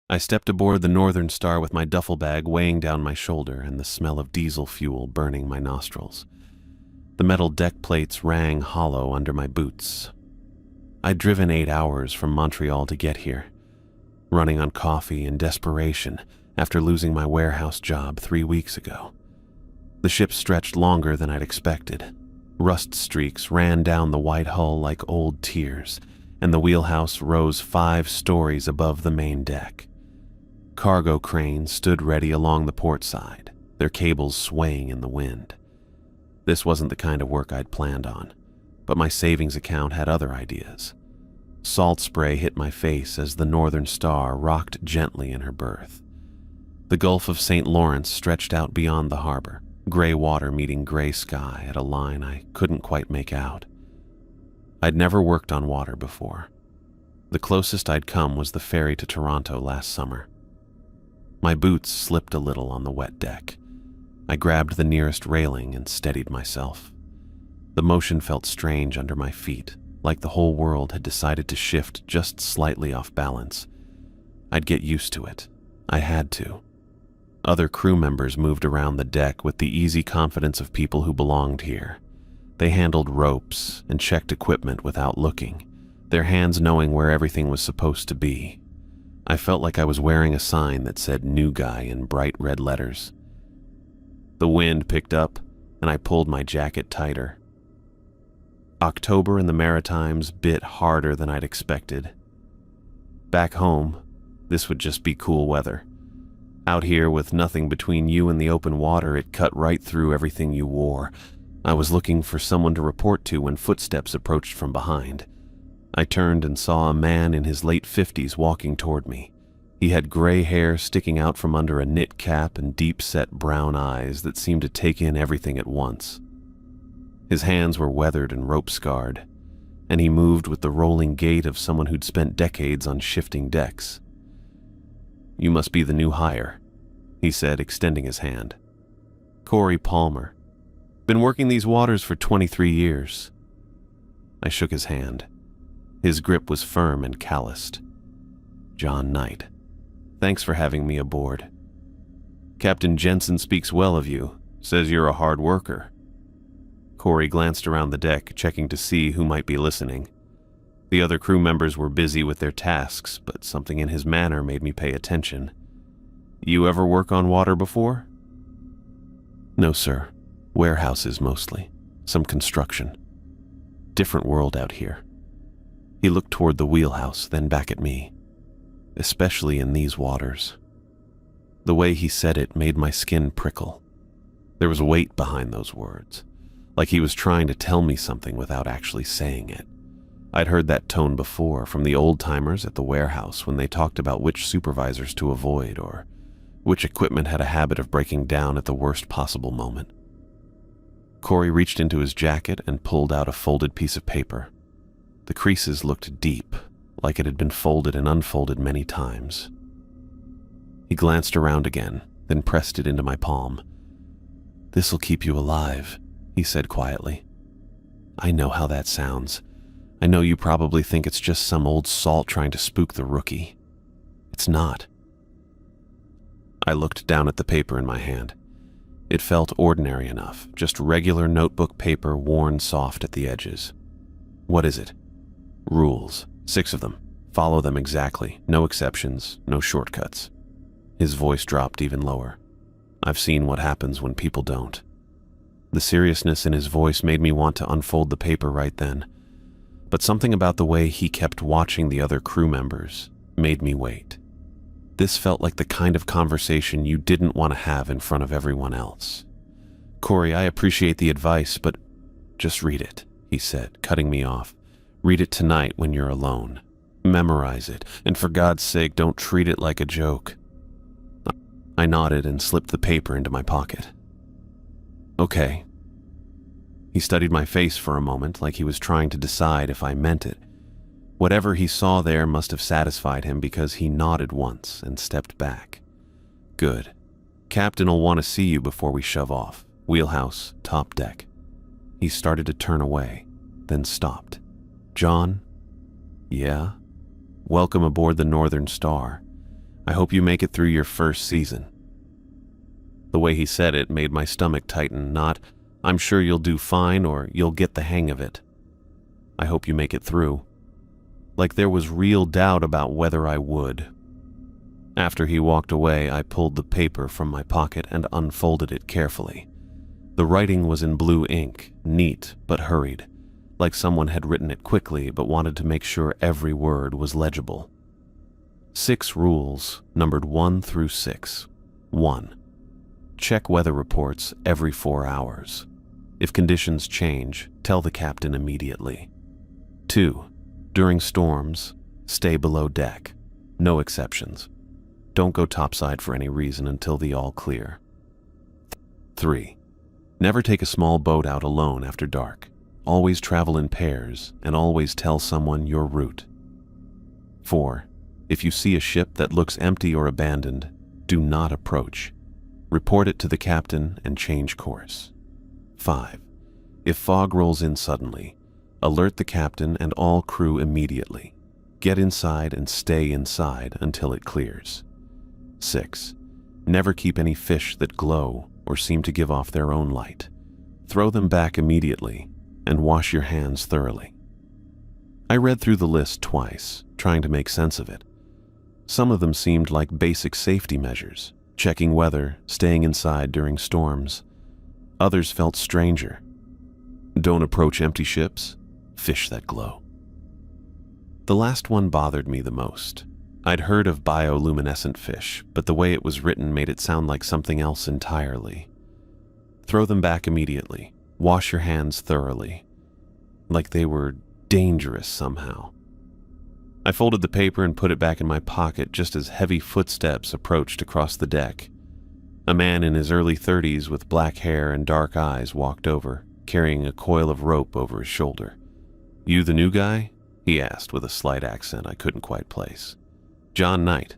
I stepped aboard the Northern Star with my duffel bag weighing down my shoulder and the smell of diesel fuel burning my nostrils. The metal deck plates rang hollow under my boots. I'd driven 8 hours from Montreal to get here, running on coffee and desperation after losing my warehouse job 3 weeks ago. The ship stretched longer than I'd expected. Rust streaks ran down the white hull like old tears, and the wheelhouse rose 5 stories above the main deck. Cargo cranes stood ready along the port side, their cables swaying in the wind. This wasn't the kind of work I'd planned on, but my savings account had other ideas. Salt spray hit my face as the Northern Star rocked gently in her berth. The Gulf of St. Lawrence stretched out beyond the harbor, gray water meeting gray sky at a line I couldn't quite make out. I'd never worked on water before. The closest I'd come was the ferry to Toronto last summer. My boots slipped a little on the wet deck. I grabbed the nearest railing and steadied myself. The motion felt strange under my feet, like the whole world had decided to shift just slightly off balance. I'd get used to it. I had to. Other crew members moved around the deck with the easy confidence of people who belonged here. They handled ropes and checked equipment without looking, their hands knowing where everything was supposed to be. I felt like I was wearing a sign that said "New Guy" in bright red letters. The wind picked up, and I pulled my jacket tighter. October in the Maritimes bit harder than I'd expected. Back home, this would just be cool weather. Out here, with nothing between you and the open water, it cut right through everything you wore. I was looking for someone to report to when footsteps approached from behind. I turned and saw a man in his late 50s walking toward me. He had gray hair sticking out from under a knit cap and deep-set brown eyes that seemed to take in everything at once. His hands were weathered and rope-scarred, and he moved with the rolling gait of someone who'd spent decades on shifting decks. "You must be the new hire," he said, extending his hand. "Corey Palmer. Been working these waters for 23 years. I shook his hand. His grip was firm and calloused. "John Knight. Thanks for having me aboard. Captain Jensen speaks well of you, says you're a hard worker." Corey glanced around the deck, checking to see who might be listening. The other crew members were busy with their tasks, but something in his manner made me pay attention. "You ever work on water before?" "No, sir. Warehouses mostly. Some construction. Different world out here." He looked toward the wheelhouse, then back at me. "Especially in these waters." The way he said it made my skin prickle. There was weight behind those words, like he was trying to tell me something without actually saying it. I'd heard that tone before from the old-timers at the warehouse when they talked about which supervisors to avoid or which equipment had a habit of breaking down at the worst possible moment. Corey reached into his jacket and pulled out a folded piece of paper. The creases looked deep, like it had been folded and unfolded many times. He glanced around again, then pressed it into my palm. "This'll keep you alive," he said quietly. "I know how that sounds. I know you probably think it's just some old salt trying to spook the rookie. It's not." I looked down at the paper in my hand. It felt ordinary enough, just regular notebook paper worn soft at the edges. "What is it?" "Rules. 6 of them. Follow them exactly. No exceptions, no shortcuts." His voice dropped even lower. "I've seen what happens when people don't." The seriousness in his voice made me want to unfold the paper right then, but something about the way he kept watching the other crew members made me wait. This felt like the kind of conversation you didn't want to have in front of everyone else. "Corey, I appreciate the advice, but just read it," he said, cutting me off. "Read it tonight when you're alone. Memorize it, and for God's sake, don't treat it like a joke." I nodded and slipped the paper into my pocket. "Okay." He studied my face for a moment, like he was trying to decide if I meant it. Whatever he saw there must have satisfied him because he nodded once and stepped back. "Good. Captain'll want to see you before we shove off. Wheelhouse, top deck." He started to turn away, then stopped. "John?" "Yeah?" "Welcome aboard the Northern Star. I hope you make it through your first season." The way he said it made my stomach tighten, not, "I'm sure you'll do fine," or "You'll get the hang of it." "I hope you make it through." Like there was real doubt about whether I would. After he walked away, I pulled the paper from my pocket and unfolded it carefully. The writing was in blue ink, neat but hurried, like someone had written it quickly but wanted to make sure every word was legible. 6 rules, numbered 1 through 6. 1. Check weather reports every 4 hours. If conditions change, tell the captain immediately. 2. During storms, stay below deck. No exceptions. Don't go topside for any reason until the all clear. 3. Never take a small boat out alone after dark. Always travel in pairs, and always tell someone your route. 4. If you see a ship that looks empty or abandoned, do not approach. Report it to the captain and change course. 5. If fog rolls in suddenly, alert the captain and all crew immediately. Get inside and stay inside until it clears. 6. Never keep any fish that glow or seem to give off their own light. Throw them back immediately and wash your hands thoroughly. I read through the list twice, trying to make sense of it. Some of them seemed like basic safety measures, checking weather, staying inside during storms. Others felt stranger. Don't approach empty ships, fish that glow. The last one bothered me the most. I'd heard of bioluminescent fish, but the way it was written made it sound like something else entirely. Throw them back immediately. Wash your hands thoroughly. Like they were dangerous somehow. I folded the paper and put it back in my pocket just as heavy footsteps approached across the deck. A man in his early 30s with black hair and dark eyes walked over, carrying a coil of rope over his shoulder. "You the new guy?" he asked with a slight accent I couldn't quite place. "John Knight.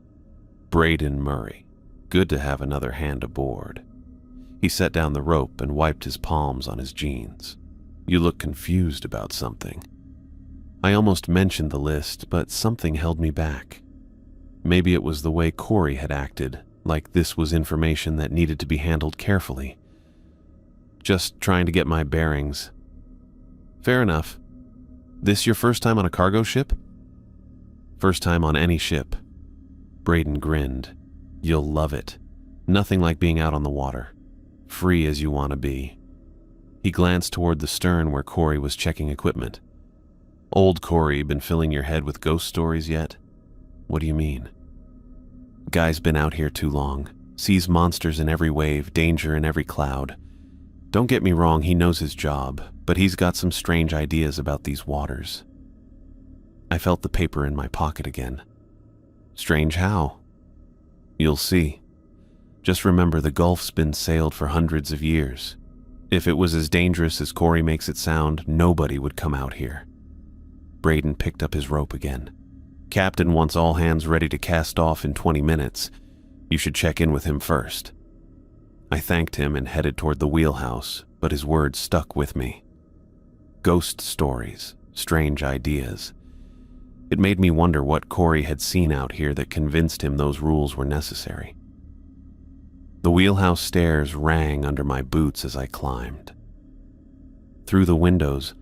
Braden Murray. Good to have another hand aboard." He set down the rope and wiped his palms on his jeans. "You look confused about something." I almost mentioned the list, but something held me back. Maybe it was the way Corey had acted, like this was information that needed to be handled carefully. Just trying to get my bearings. "Fair enough. This your first time on a cargo ship?" "First time on any ship." Braden grinned. "You'll love it. Nothing like being out on the water. Free as you want to be." He glanced toward the stern where Corey was checking equipment. "Old Corey, been filling your head with ghost stories yet?" "What do you mean?" "Guy's been out here too long. Sees monsters in every wave, danger in every cloud. Don't get me wrong, he knows his job, but he's got some strange ideas about these waters." I felt the paper in my pocket again. "Strange how?" "You'll see. Just remember the Gulf's been sailed for hundreds of years. If it was as dangerous as Corey makes it sound, nobody would come out here." Braden picked up his rope again. "Captain wants all hands ready to cast off in 20 minutes. You should check in with him first." I thanked him and headed toward the wheelhouse, but his words stuck with me. Ghost stories, strange ideas. It made me wonder what Corey had seen out here that convinced him those rules were necessary. The wheelhouse stairs rang under my boots as I climbed. Through the windows,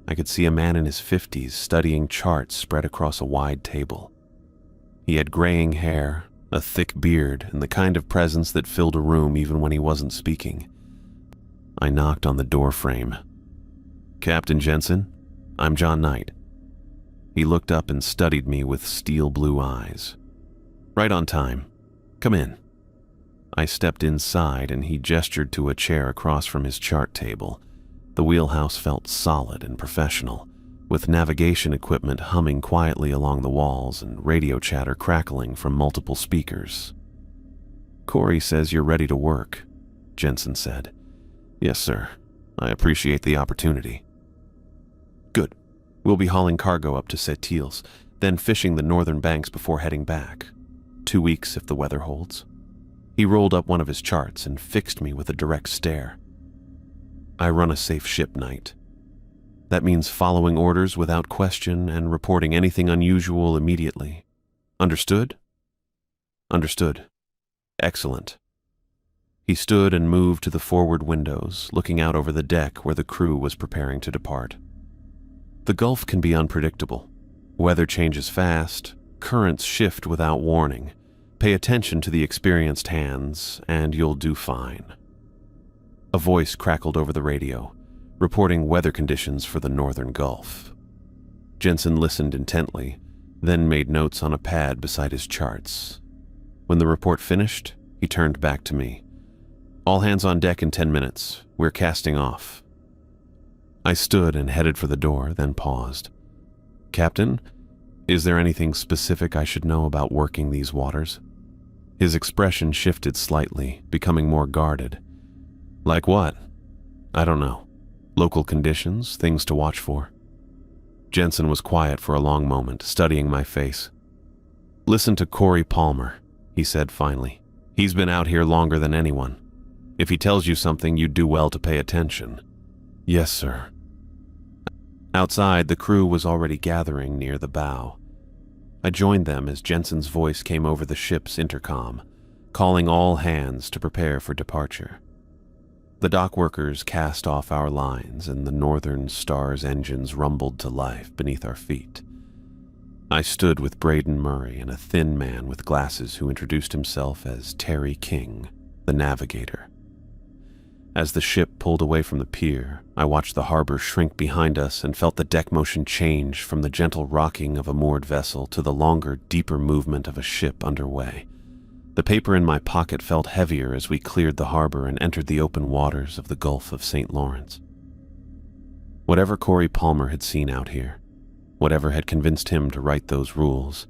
I could see a man in his 50s studying charts spread across a wide table. He had graying hair, a thick beard, and the kind of presence that filled a room even when he wasn't speaking. I knocked on the door frame. "Captain Jensen, I'm John Knight." He looked up and studied me with steel blue eyes. "Right on time. Come in." I stepped inside and he gestured to a chair across from his chart table. The wheelhouse felt solid and professional, with navigation equipment humming quietly along the walls and radio chatter crackling from multiple speakers. "Corey says you're ready to work," Jensen said. "Yes, sir. I appreciate the opportunity." "Good. We'll be hauling cargo up to Sept-Îles, then fishing the northern banks before heading back. 2 weeks if the weather holds." He rolled up one of his charts and fixed me with a direct stare. "I run a safe ship, Knight. That means following orders without question and reporting anything unusual immediately. Understood?" Understood. Excellent. He stood and moved to the forward windows, looking out over the deck where the crew was preparing to depart. The Gulf can be unpredictable. Weather changes fast, currents shift without warning. Pay attention to the experienced hands, and you'll do fine. A voice crackled over the radio, reporting weather conditions for the northern Gulf. Jensen listened intently, then made notes on a pad beside his charts. When the report finished, he turned back to me. All hands on deck in 10 minutes. We're casting off. I stood and headed for the door, then paused. Captain, is there anything specific I should know about working these waters? His expression shifted slightly, becoming more guarded. Like what? I don't know. Local conditions, things to watch for. Jensen was quiet for a long moment, studying my face. Listen to Corey Palmer, he said finally. He's been out here longer than anyone. If he tells you something, you'd do well to pay attention. Yes, sir. Outside, the crew was already gathering near the bow. I joined them as Jensen's voice came over the ship's intercom, calling all hands to prepare for departure. The dock workers cast off our lines, and the Northern Star's engines rumbled to life beneath our feet. I stood with Braden Murray and a thin man with glasses who introduced himself as Terry King, the navigator. As the ship pulled away from the pier, I watched the harbor shrink behind us and felt the deck motion change from the gentle rocking of a moored vessel to the longer, deeper movement of a ship underway. The paper in my pocket felt heavier as we cleared the harbor and entered the open waters of the Gulf of St. Lawrence. Whatever Corey Palmer had seen out here, whatever had convinced him to write those rules,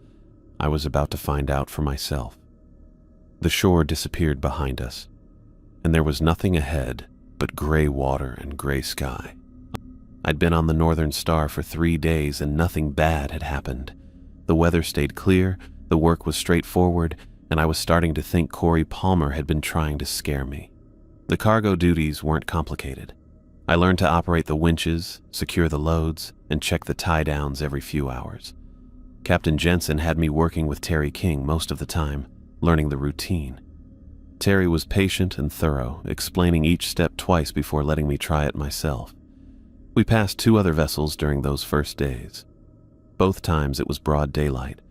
I was about to find out for myself. The shore disappeared behind us, and there was nothing ahead but gray water and gray sky. I'd been on the Northern Star for 3 days and nothing bad had happened. The weather stayed clear, the work was straightforward, and I was starting to think Corey Palmer had been trying to scare me. The cargo duties weren't complicated. I learned to operate the winches, secure the loads, and check the tie-downs every few hours. Captain Jensen had me working with Terry King most of the time, learning the routine. Terry was patient and thorough, explaining each step twice before letting me try it myself. We passed 2 other vessels during those first days. Both times it was broad daylight.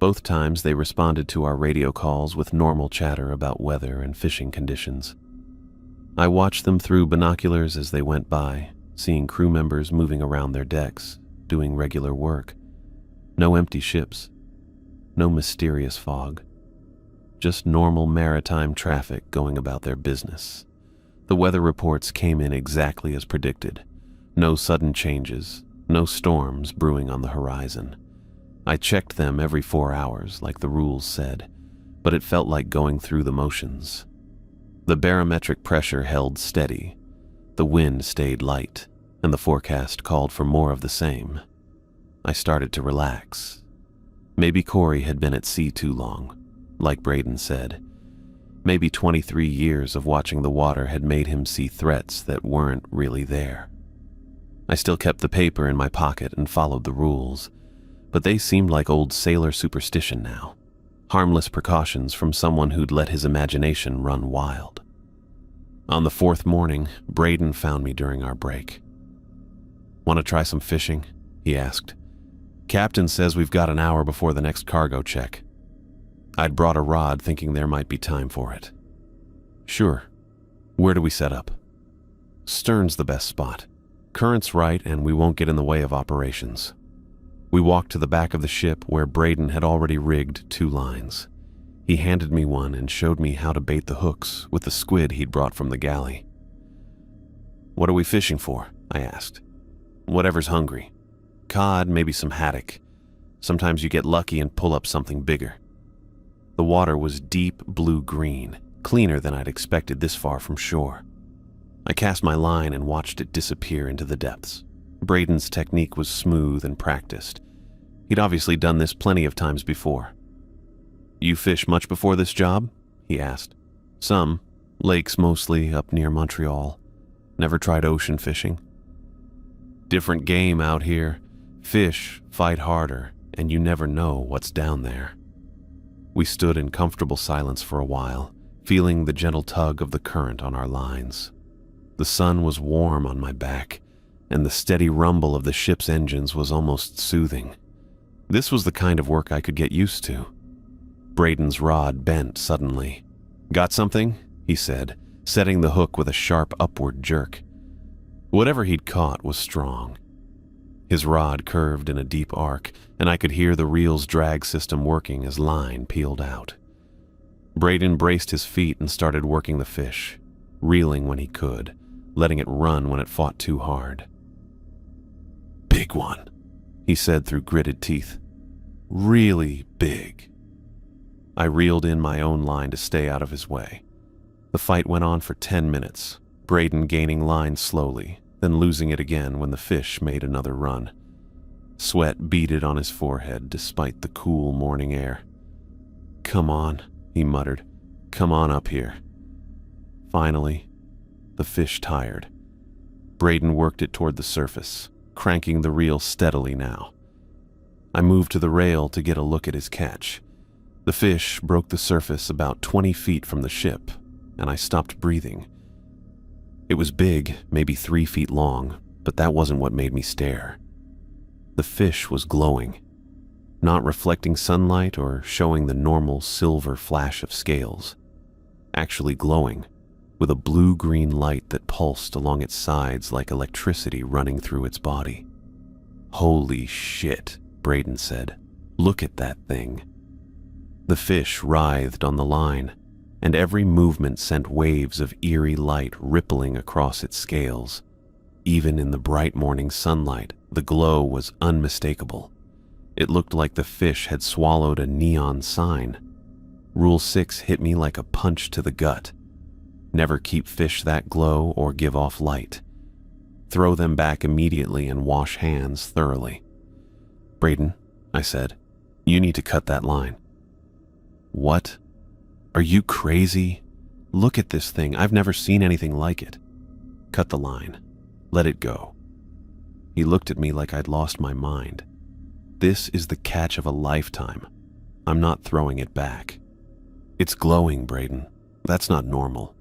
Both times they responded to our radio calls with normal chatter about weather and fishing conditions. I watched them through binoculars as they went by, seeing crew members moving around their decks, doing regular work. No empty ships. No mysterious fog. Just normal maritime traffic going about their business. The weather reports came in exactly as predicted. No sudden changes, no storms brewing on the horizon. I checked them every 4 hours, like the rules said, but it felt like going through the motions. The barometric pressure held steady. The wind stayed light, and the forecast called for more of the same. I started to relax. Maybe Corey had been at sea too long, like Braden said. Maybe 23 years of watching the water had made him see threats that weren't really there. I still kept the paper in my pocket and followed the rules, but they seemed like old sailor superstition now. Harmless precautions from someone who'd let his imagination run wild. On the 4th morning, Braden found me during our break. "Want to try some fishing?" he asked. "Captain says we've got an hour before the next cargo check." I'd brought a rod thinking there might be time for it. "Sure. Where do we set up?" "Stern's the best spot. Current's right and we won't get in the way of operations." We walked to the back of the ship where Braden had already rigged 2 lines. He handed me one and showed me how to bait the hooks with the squid he'd brought from the galley. "What are we fishing for?" I asked. "Whatever's hungry. Cod, maybe some haddock. Sometimes you get lucky and pull up something bigger." The water was deep blue-green, cleaner than I'd expected this far from shore. I cast my line and watched it disappear into the depths. Braden's technique was smooth and practiced. He'd obviously done this plenty of times before. "You fish much before this job?" he asked. "Some. Lakes mostly, up near Montreal. Never tried ocean fishing?" "Different game out here. Fish fight harder, and you never know what's down there." We stood in comfortable silence for a while, feeling the gentle tug of the current on our lines. The sun was warm on my back, and the steady rumble of the ship's engines was almost soothing. This was the kind of work I could get used to. Braden's rod bent suddenly. "Got something?" he said, setting the hook with a sharp upward jerk. Whatever he'd caught was strong. His rod curved in a deep arc, and I could hear the reel's drag system working as line peeled out. Braden braced his feet and started working the fish, reeling when he could, letting it run when it fought too hard. "Big one," he said through gritted teeth. "Really big." I reeled in my own line to stay out of his way. The fight went on for 10 minutes, Braden gaining line slowly, then losing it again when the fish made another run. Sweat beaded on his forehead despite the cool morning air. "Come on," he muttered. "Come on up here." Finally, the fish tired. Braden worked it toward the surface, cranking the reel steadily now. I moved to the rail to get a look at his catch. The fish broke the surface about 20 feet from the ship, and I stopped breathing. It was big, maybe 3 feet long, but that wasn't what made me stare. The fish was glowing, not reflecting sunlight or showing the normal silver flash of scales. Actually glowing, with a blue-green light that pulsed along its sides like electricity running through its body. "Holy shit," Braden said. "Look at that thing." The fish writhed on the line, and every movement sent waves of eerie light rippling across its scales. Even in the bright morning sunlight, the glow was unmistakable. It looked like the fish had swallowed a neon sign. Rule 6 hit me like a punch to the gut. Never keep fish that glow or give off light. Throw them back immediately and wash hands thoroughly. "Braden," I said, "you need to cut that line." "What? Are you crazy? Look at this thing. I've never seen anything like it." "Cut the line. Let it go." He looked at me like I'd lost my mind. "This is the catch of a lifetime. I'm not throwing it back." "It's glowing, Braden. That's not normal."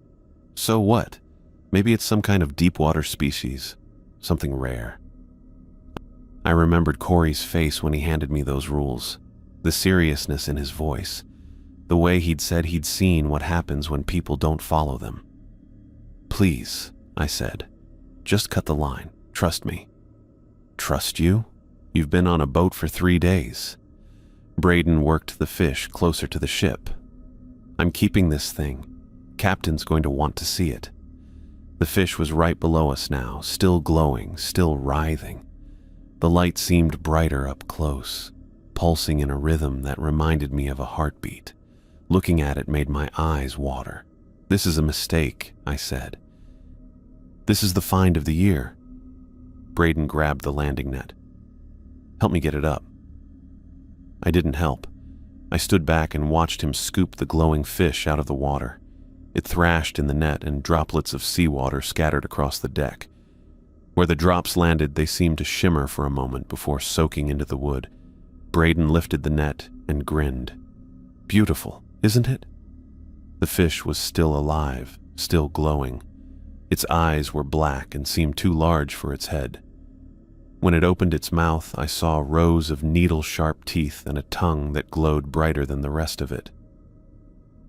"So what? Maybe it's some kind of deep water species. Something rare." I remembered Corey's face when he handed me those rules, the seriousness in his voice, the way he'd said he'd seen what happens when people don't follow them. "Please," I said, "just cut the line. Trust me." "Trust you? You've been on a boat for 3 days." Braden worked the fish closer to the ship. "I'm keeping this thing. Captain's going to want to see it." The fish was right below us now, still glowing, still writhing. The light seemed brighter up close, pulsing in a rhythm that reminded me of a heartbeat. Looking at it made my eyes water. "This is a mistake," I said. "This is the find of the year." Braden grabbed the landing net. "Help me get it up." I didn't help. I stood back and watched him scoop the glowing fish out of the water. It thrashed in the net and droplets of seawater scattered across the deck. Where the drops landed, they seemed to shimmer for a moment before soaking into the wood. Braden lifted the net and grinned. "Beautiful, isn't it?" The fish was still alive, still glowing. Its eyes were black and seemed too large for its head. When it opened its mouth, I saw rows of needle-sharp teeth and a tongue that glowed brighter than the rest of it.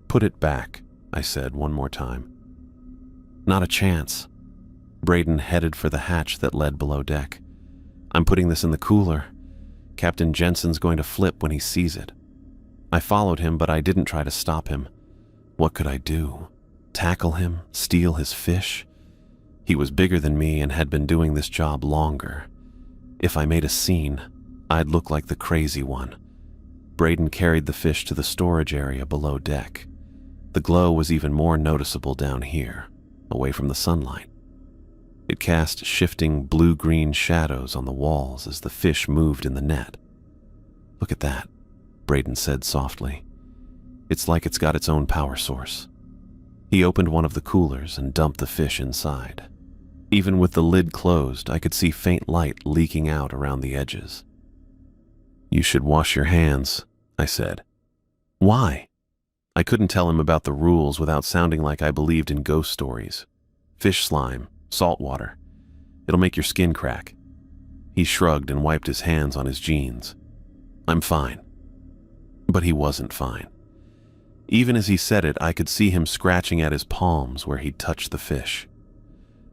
"Put it back," I said one more time. "Not a chance." Braden headed for the hatch that led below deck. "I'm putting this in the cooler. Captain Jensen's going to flip when he sees it." I followed him, but I didn't try to stop him. What could I do? Tackle him? Steal his fish? He was bigger than me and had been doing this job longer. If I made a scene, I'd look like the crazy one. Braden carried the fish to the storage area below deck. The glow was even more noticeable down here, away from the sunlight. It cast shifting blue-green shadows on the walls as the fish moved in the net. "Look at that," Braden said softly. "It's like it's got its own power source." He opened one of the coolers and dumped the fish inside. Even with the lid closed, I could see faint light leaking out around the edges. "You should wash your hands," I said. Why? I couldn't tell him about the rules without sounding like I believed in ghost stories. Fish slime, salt water. It'll make your skin crack. He shrugged and wiped his hands on his jeans. I'm fine. But he wasn't fine. Even as he said it, I could see him scratching at his palms where he'd touched the fish.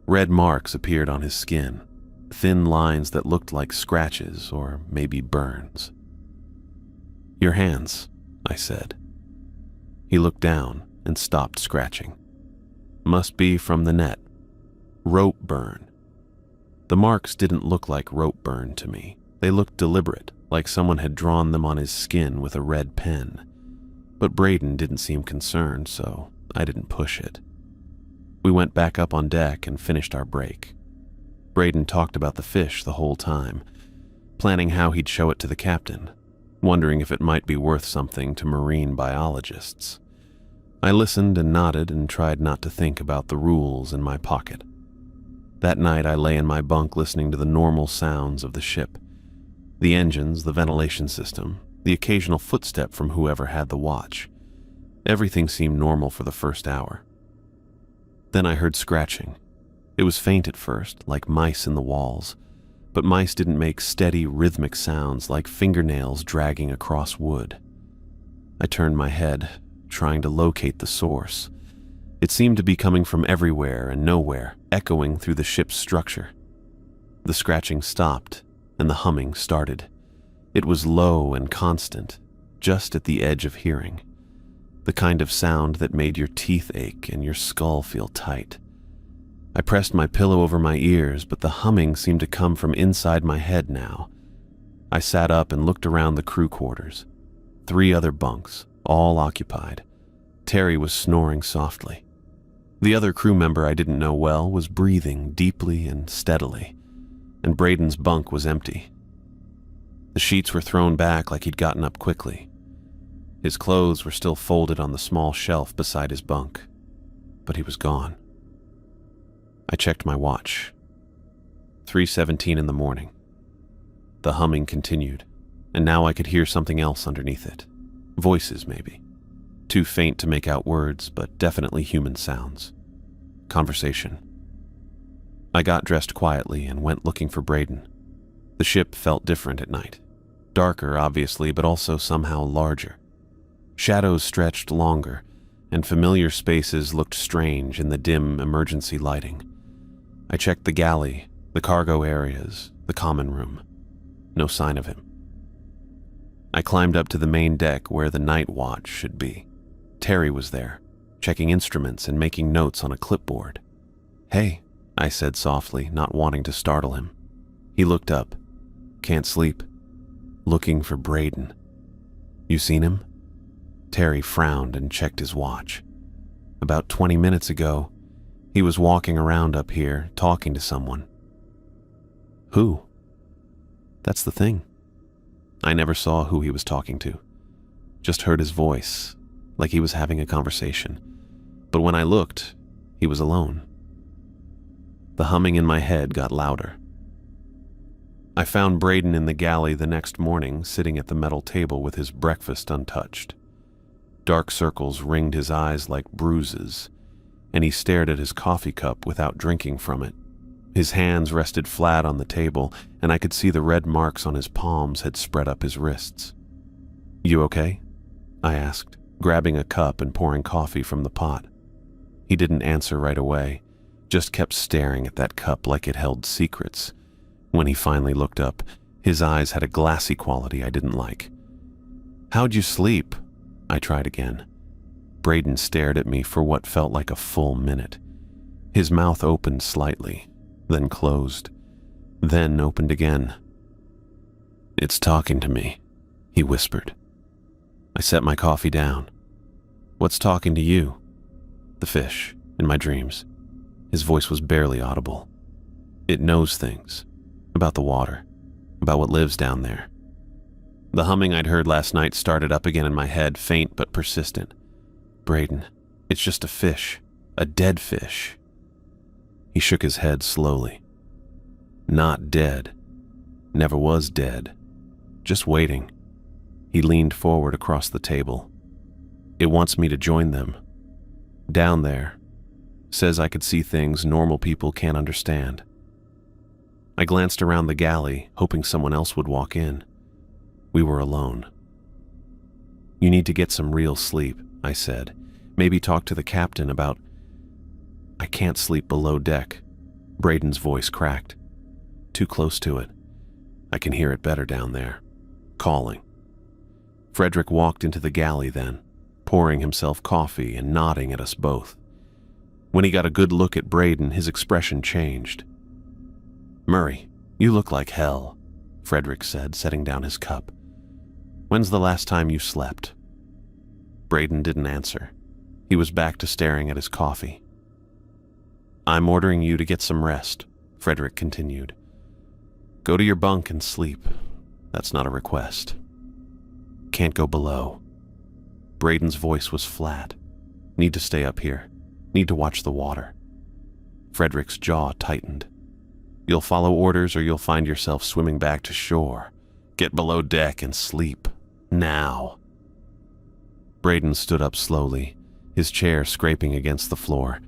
Red marks appeared on his skin, thin lines that looked like scratches or maybe burns. Your hands, I said. He looked down and stopped scratching. Must be from the net. Rope burn. The marks didn't look like rope burn to me. They looked deliberate, like someone had drawn them on his skin with a red pen. But Braden didn't seem concerned, so I didn't push it. We went back up on deck and finished our break. Braden talked about the fish the whole time, planning how he'd show it to the captain, wondering if it might be worth something to marine biologists. I listened and nodded and tried not to think about the rules in my pocket. That night I lay in my bunk listening to the normal sounds of the ship. The engines, the ventilation system, the occasional footstep from whoever had the watch. Everything seemed normal for the first hour. Then I heard scratching. It was faint at first, like mice in the walls, but mice didn't make steady, rhythmic sounds like fingernails dragging across wood. I turned my head, trying to locate the source. It seemed to be coming from everywhere and nowhere, echoing through the ship's structure. The scratching stopped, and the humming started. It was low and constant, just at the edge of hearing. The kind of sound that made your teeth ache and your skull feel tight. I pressed my pillow over my ears, but the humming seemed to come from inside my head now. I sat up and looked around the crew quarters. 3 other bunks, all occupied. Terry was snoring softly. The other crew member I didn't know well was breathing deeply and steadily, and Braden's bunk was empty. The sheets were thrown back like he'd gotten up quickly. His clothes were still folded on the small shelf beside his bunk, but he was gone. I checked my watch. 3:17 in the morning. The humming continued, and now I could hear something else underneath it. Voices, maybe. Too faint to make out words, but definitely human sounds. Conversation. I got dressed quietly and went looking for Braden. The ship felt different at night. Darker, obviously, but also somehow larger. Shadows stretched longer, and familiar spaces looked strange in the dim emergency lighting. I checked the galley, the cargo areas, the common room. No sign of him. I climbed up to the main deck where the night watch should be. Terry was there, checking instruments and making notes on a clipboard. "Hey," I said softly, not wanting to startle him. He looked up. "Can't sleep. Looking for Braden. You seen him?" Terry frowned and checked his watch. "About 20 minutes ago, he was walking around up here, talking to someone." "Who?" "That's the thing. I never saw who he was talking to. Just heard his voice, like he was having a conversation. But when I looked, he was alone." The humming in my head got louder. I found Braden in the galley the next morning, sitting at the metal table with his breakfast untouched. Dark circles ringed his eyes like bruises, and he stared at his coffee cup without drinking from it. His hands rested flat on the table, and I could see the red marks on his palms had spread up his wrists. "You okay?" I asked, grabbing a cup and pouring coffee from the pot. He didn't answer right away, just kept staring at that cup like it held secrets. When he finally looked up, his eyes had a glassy quality I didn't like. "How'd you sleep?" I tried again. Braden stared at me for what felt like a full minute. His mouth opened slightly, then closed, then opened again. "It's talking to me," he whispered. I set my coffee down. "What's talking to you?" "The fish, in my dreams." His voice was barely audible. "It knows things. About the water. About what lives down there." The humming I'd heard last night started up again in my head, faint but persistent. "Braden, it's just a fish. A dead fish." He shook his head slowly. "Not dead. Never was dead. Just waiting." He leaned forward across the table, It wants me to join them. Down there. Says I could see things normal people can't understand. I glanced around the galley, hoping someone else would walk in. We were alone. You need to get some real sleep, I said. Maybe talk to the captain about... I can't sleep below deck. Braden's voice cracked. Too close to it. I can hear it better down there. Calling. Frederick walked into the galley then, pouring himself coffee and nodding at us both. When he got a good look at Braden, his expression changed. Murray, you look like hell, Frederick said, setting down his cup. When's the last time you slept? Braden didn't answer. He was back to staring at his coffee. I'm ordering you to get some rest, Frederick continued. Go to your bunk and sleep. That's not a request. Can't go below. Braden's voice was flat. Need to stay up here. Need to watch the water. Frederick's jaw tightened. You'll follow orders or you'll find yourself swimming back to shore. Get below deck and sleep. Now. Braden stood up slowly, his chair scraping against the floor,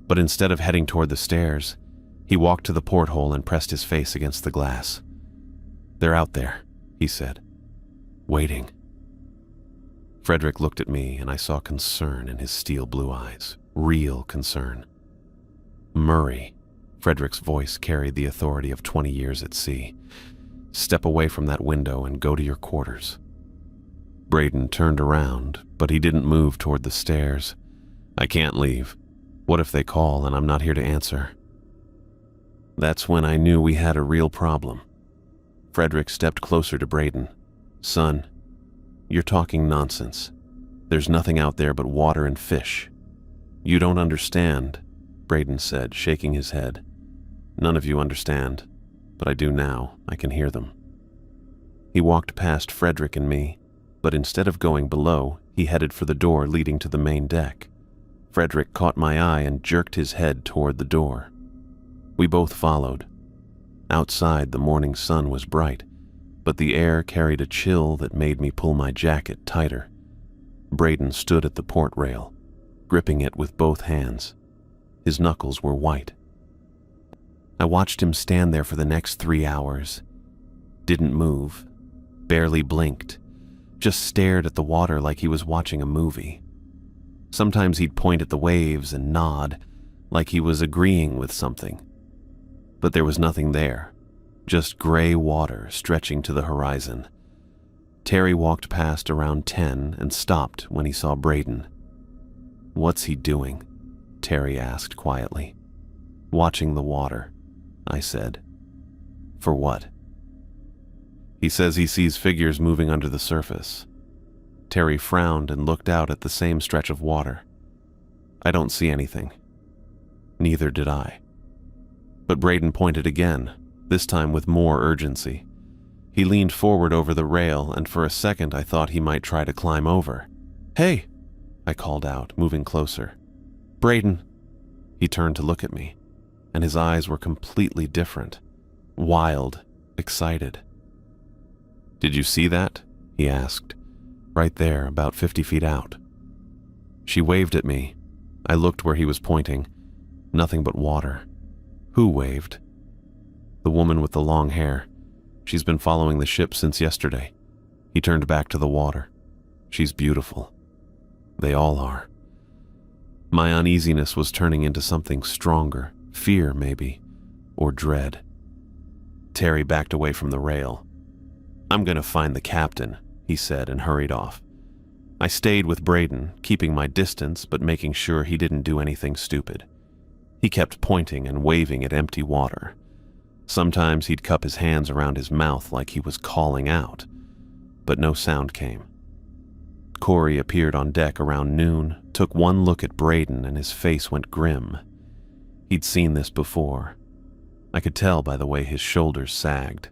but instead of heading toward the stairs, he walked to the porthole and pressed his face against the glass. They're out there, he said. Waiting. Frederick looked at me and I saw concern in his steel blue eyes. Real concern. Murray, Frederick's voice carried the authority of 20 years at sea. Step away from that window and go to your quarters. Braden turned around, but he didn't move toward the stairs. I can't leave. What if they call and I'm not here to answer? That's when I knew we had a real problem. Frederick stepped closer to Braden. Son, you're talking nonsense. There's nothing out there but water and fish. You don't understand, Braden said, shaking his head. None of you understand, but I do now. I can hear them. He walked past Frederick and me, but instead of going below, he headed for the door leading to the main deck. Frederick caught my eye and jerked his head toward the door. We both followed. Outside, the morning sun was bright, but the air carried a chill that made me pull my jacket tighter. Braden stood at the port rail, gripping it with both hands. His knuckles were white. I watched him stand there for the next 3 hours. Didn't move, barely blinked, just stared at the water like he was watching a movie. Sometimes he'd point at the waves and nod, like he was agreeing with something. But there was nothing there, just gray water stretching to the horizon. Terry walked past around 10 and stopped when he saw Braden. What's he doing? Terry asked quietly. Watching the water, I said. For what? He says he sees figures moving under the surface. Terry frowned and looked out at the same stretch of water. I don't see anything. Neither did I. But Braden pointed again, this time with more urgency. He leaned forward over the rail, and for a second I thought he might try to climb over. Hey! I called out, moving closer. Braden! He turned to look at me, and his eyes were completely different. Wild, excited. Did you see that? He asked. Right there, about 50 feet out. She waved at me. I looked where he was pointing. Nothing but water. Who waved? The woman with the long hair. She's been following the ship since yesterday. He turned back to the water. She's beautiful. They all are. My uneasiness was turning into something stronger, fear maybe, or dread. Terry backed away from the rail. I'm going to find the captain, he said and hurried off. I stayed with Braden, keeping my distance but making sure he didn't do anything stupid. He kept pointing and waving at empty water. Sometimes he'd cup his hands around his mouth like he was calling out, but no sound came. Corey appeared on deck around noon, took one look at Braden, and his face went grim. He'd seen this before. I could tell by the way his shoulders sagged.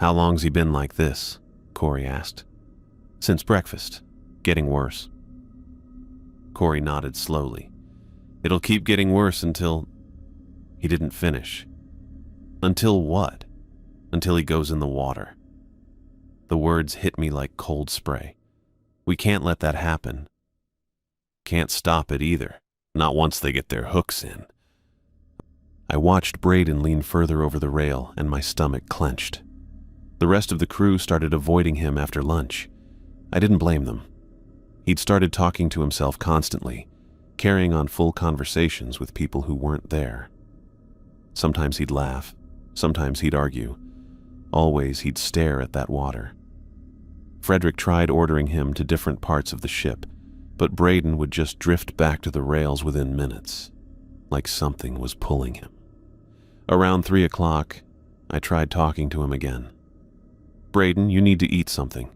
How long's he been like this? Corey asked. Since breakfast. Getting worse. Corey nodded slowly. It'll keep getting worse until... He didn't finish. Until what? Until he goes in the water. The words hit me like cold spray. We can't let that happen. Can't stop it either, not once they get their hooks in. I watched Braden lean further over the rail, and my stomach clenched. The rest of the crew started avoiding him after lunch. I didn't blame them. He'd started talking to himself constantly, carrying on full conversations with people who weren't there. Sometimes he'd laugh, sometimes he'd argue. Always he'd stare at that water. Frederick tried ordering him to different parts of the ship, but Braden would just drift back to the rails within minutes, like something was pulling him. Around 3 o'clock, I tried talking to him again. Braden, you need to eat something.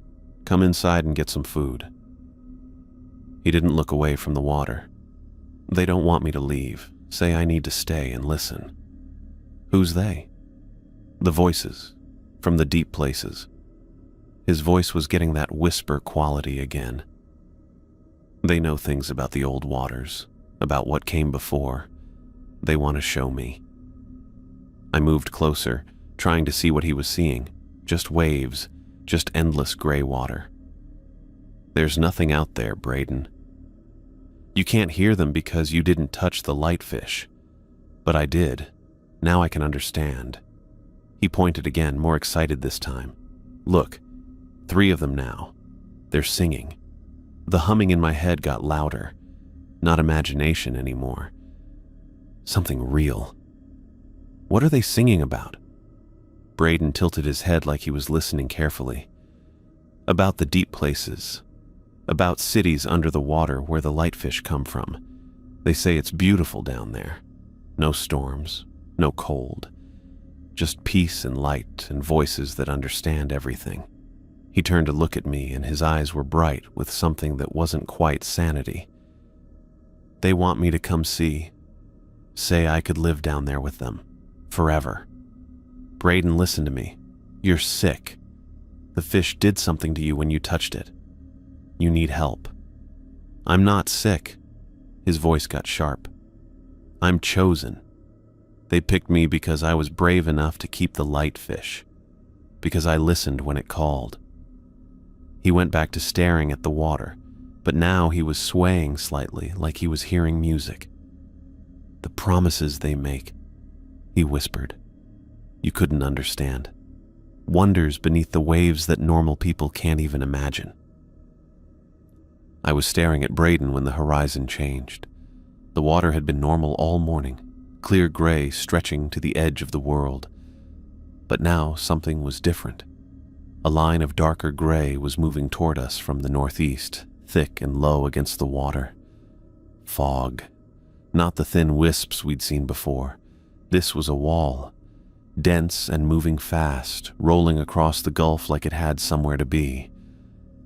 Come inside and get some food. He didn't look away from the water. They don't want me to leave. Say I need to stay and listen. Who's they? The voices, from the deep places. His voice was getting that whisper quality again. They know things about the old waters, about what came before. They want to show me. I moved closer, trying to see what he was seeing. Just waves, just endless gray water. There's nothing out there, Braden. You can't hear them because you didn't touch the lightfish. But I did. Now I can understand. He pointed again, more excited this time. Look, 3 of them now. They're singing. The humming in my head got louder. Not imagination anymore. Something real. What are they singing about? Braden tilted his head like he was listening carefully. About the deep places. About cities under the water where the lightfish come from. They say it's beautiful down there. No storms, no cold. Just peace and light and voices that understand everything. He turned to look at me, and his eyes were bright with something that wasn't quite sanity. They want me to come see. Say I could live down there with them. Forever. Braden, listen to me. You're sick. The fish did something to you when you touched it. You need help. I'm not sick. His voice got sharp. I'm chosen. They picked me because I was brave enough to keep the light fish. Because I listened when it called. He went back to staring at the water, but now he was swaying slightly like he was hearing music. The promises they make, he whispered. You couldn't understand. Wonders beneath the waves that normal people can't even imagine. I was staring at Braden when the horizon changed. The water had been normal all morning, clear gray stretching to the edge of the world. But now something was different. A line of darker gray was moving toward us from the northeast, thick and low against the water. Fog. Not the thin wisps we'd seen before. This was a wall. Dense and moving fast, rolling across the gulf like it had somewhere to be.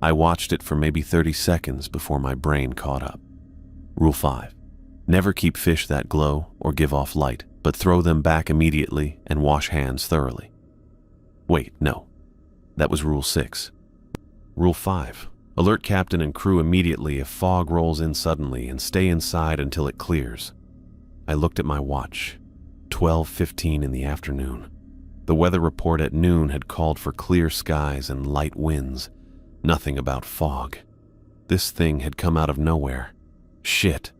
I watched it for maybe 30 seconds before my brain caught up. Rule 5. Never keep fish that glow or give off light, but throw them back immediately and wash hands thoroughly. Wait, no. That was Rule 6. Rule 5. Alert captain and crew immediately if fog rolls in suddenly and stay inside until it clears. I looked at my watch. 12:15 in the afternoon. The weather report at noon had called for clear skies and light winds. Nothing about fog. This thing had come out of nowhere. Shit.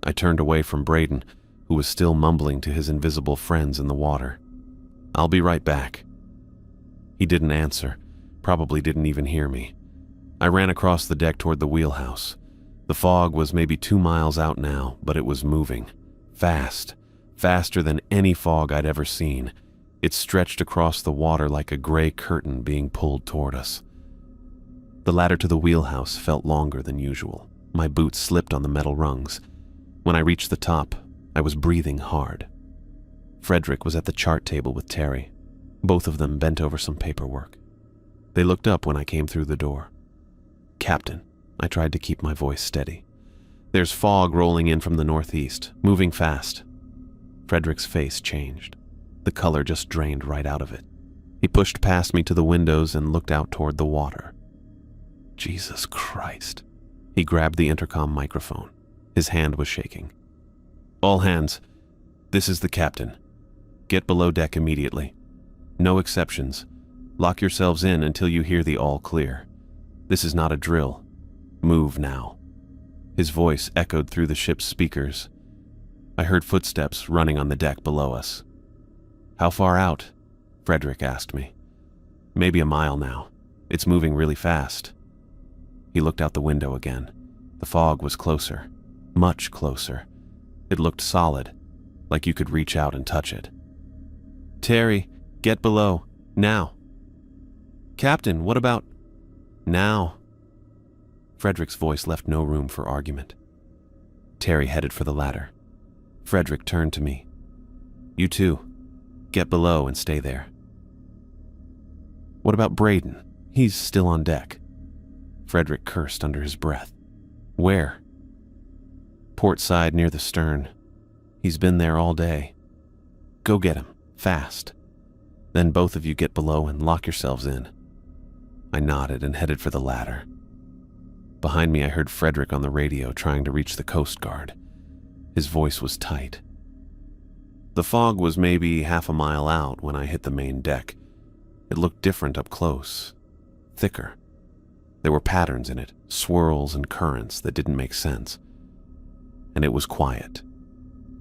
I turned away from Braden, who was still mumbling to his invisible friends in the water. I'll be right back. He didn't answer, probably didn't even hear me. I ran across the deck toward the wheelhouse. The fog was maybe 2 miles out now, but it was moving. Fast. Faster than any fog I'd ever seen. It stretched across the water like a gray curtain being pulled toward us. The ladder to the wheelhouse felt longer than usual. My boots slipped on the metal rungs. When I reached the top, I was breathing hard. Frederick was at the chart table with Terry. Both of them bent over some paperwork. They looked up when I came through the door. Captain, I tried to keep my voice steady. There's fog rolling in from the northeast, moving fast. Frederick's face changed. The color just drained right out of it. He pushed past me to the windows and looked out toward the water. Jesus Christ. He grabbed the intercom microphone. His hand was shaking. All hands. This is the captain. Get below deck immediately. No exceptions. Lock yourselves in until you hear the all clear. This is not a drill. Move now." His voice echoed through the ship's speakers. I heard footsteps running on the deck below us. "How far out?" Frederick asked me. "Maybe a mile now. It's moving really fast." He looked out the window again. The fog was closer, much closer. It looked solid, like you could reach out and touch it. "Terry, get below, now." "Captain, what about—" "Now." Frederick's voice left no room for argument. Terry headed for the ladder. Frederick turned to me. "You too. Get below and stay there." "What about Braden? He's still on deck." Frederick cursed under his breath. "Where?" "Port side near the stern. He's been there all day. Go get him, fast. Then both of you get below and lock yourselves in." I nodded and headed for the ladder. Behind me I heard Frederick on the radio trying to reach the Coast Guard. His voice was tight. The fog was maybe half a mile out when I hit the main deck. It looked different up close, thicker. There were patterns in it, swirls and currents that didn't make sense. And it was quiet.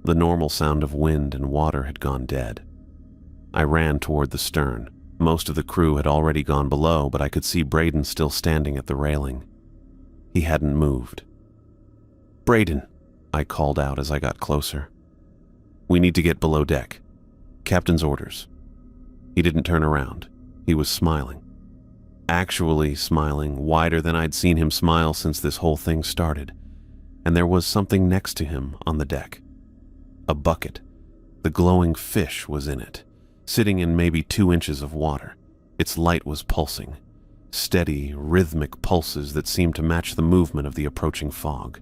The normal sound of wind and water had gone dead. I ran toward the stern. Most of the crew had already gone below, but I could see Braden still standing at the railing. He hadn't moved. "Braden," I called out as I got closer. "We need to get below deck. Captain's orders." He didn't turn around. He was smiling. Actually smiling, wider than I'd seen him smile since this whole thing started. And there was something next to him on the deck. A bucket. The glowing fish was in it, sitting in maybe 2 inches of water. Its light was pulsing. Steady, rhythmic pulses that seemed to match the movement of the approaching fog.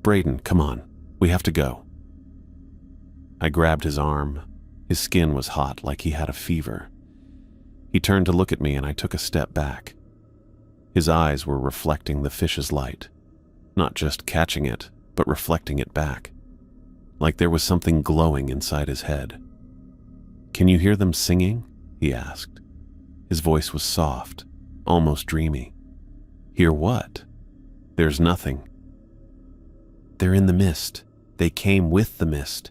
"Braden, come on. We have to go." I grabbed his arm. His skin was hot, like he had a fever. He turned to look at me and I took a step back. His eyes were reflecting the fish's light. Not just catching it, but reflecting it back. Like there was something glowing inside his head. "Can you hear them singing?" he asked. His voice was soft, almost dreamy. "Hear what?" "There's nothing." "They're in the mist. They came with the mist.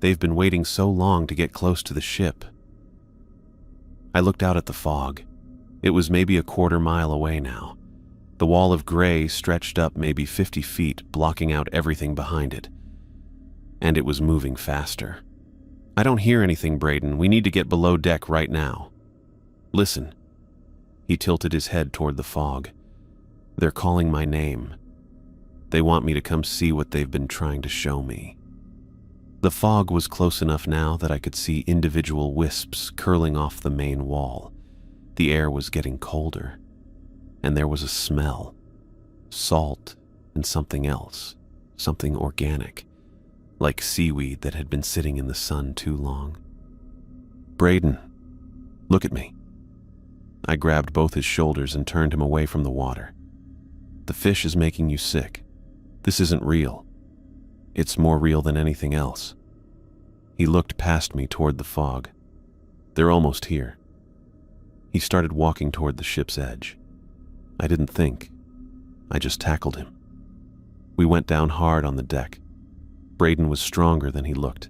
They've been waiting so long to get close to the ship." I looked out at the fog. It was maybe a quarter mile away now. The wall of gray stretched up maybe 50 feet, blocking out everything behind it. And it was moving faster. "I don't hear anything, Braden. We need to get below deck right now." "Listen." He tilted his head toward the fog. "They're calling my name. They want me to come see what they've been trying to show me." The fog was close enough now that I could see individual wisps curling off the main wall. The air was getting colder, and there was a smell. Salt and something else, something organic, like seaweed that had been sitting in the sun too long. "Braden, look at me." I grabbed both his shoulders and turned him away from the water. "The fish is making you sick. This isn't real. It's more real than anything else." He looked past me toward the fog. "They're almost here." He started walking toward the ship's edge. I didn't think. I just tackled him. We went down hard on the deck. Braden was stronger than he looked,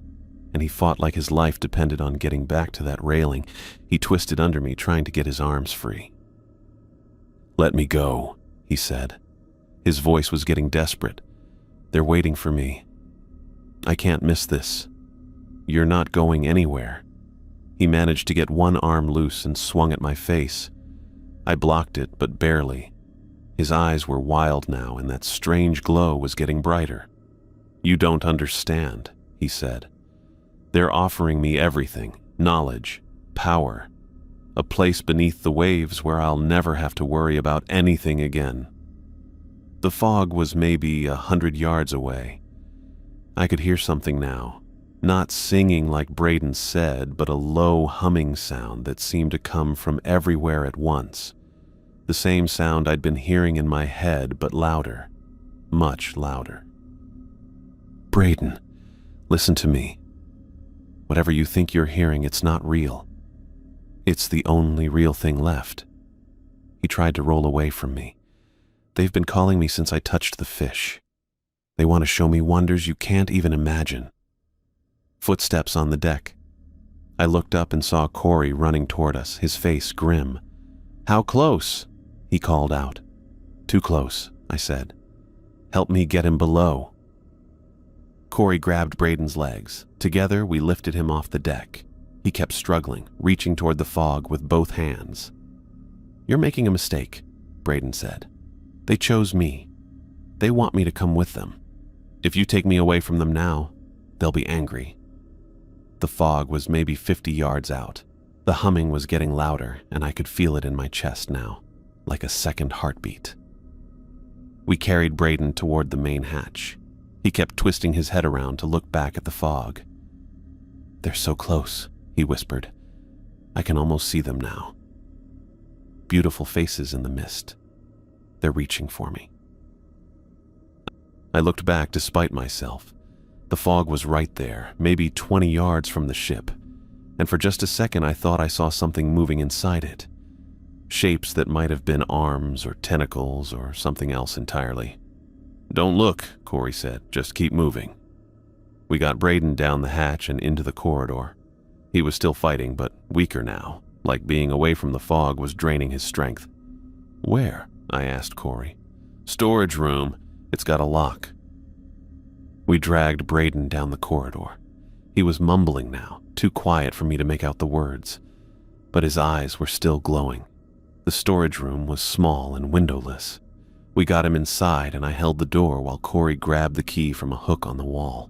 and he fought like his life depended on getting back to that railing. He twisted under me, trying to get his arms free. "Let me go," he said. His voice was getting desperate. "They're waiting for me. I can't miss this. You're not going anywhere." He managed to get one arm loose and swung at my face. I blocked it, but barely. His eyes were wild now, and that strange glow was getting brighter. "You don't understand," he said. "They're offering me everything, knowledge, power, a place beneath the waves where I'll never have to worry about anything again." The fog was maybe 100 yards away. I could hear something now, not singing like Braden said, but a low humming sound that seemed to come from everywhere at once. The same sound I'd been hearing in my head, but louder, much louder. "Braden, listen to me. Whatever you think you're hearing, it's not real. It's the only real thing left." He tried to roll away from me, They've been calling me since I touched the fish. They want to show me wonders you can't even imagine. Footsteps on the deck. I looked up and saw Corey running toward us, his face grim. "How close?" he called out. "Too close," I said. "Help me get him below." Corey grabbed Braden's legs. Together, we lifted him off the deck. He kept struggling, reaching toward the fog with both hands. "You're making a mistake," Braden said. "They chose me. They want me to come with them. If you take me away from them now, they'll be angry." The fog was maybe 50 yards out. The humming was getting louder, and I could feel it in my chest now, like a second heartbeat. We carried Braden toward the main hatch. He kept twisting his head around to look back at the fog. "They're so close," he whispered. "I can almost see them now. Beautiful faces in the mist. They're reaching for me." I looked back despite myself. The fog was right there, maybe 20 yards from the ship, and for just a second I thought I saw something moving inside it. Shapes that might have been arms or tentacles or something else entirely. "Don't look," Corey said. "Just keep moving." We got Braden down the hatch and into the corridor. He was still fighting, but weaker now, like being away from the fog was draining his strength. "Where?" I asked Corey. "Storage room. It's got a lock." We dragged Braden down the corridor. He was mumbling now, too quiet for me to make out the words, but his eyes were still glowing. The storage room was small and windowless. We got him inside and I held the door while Corey grabbed the key from a hook on the wall.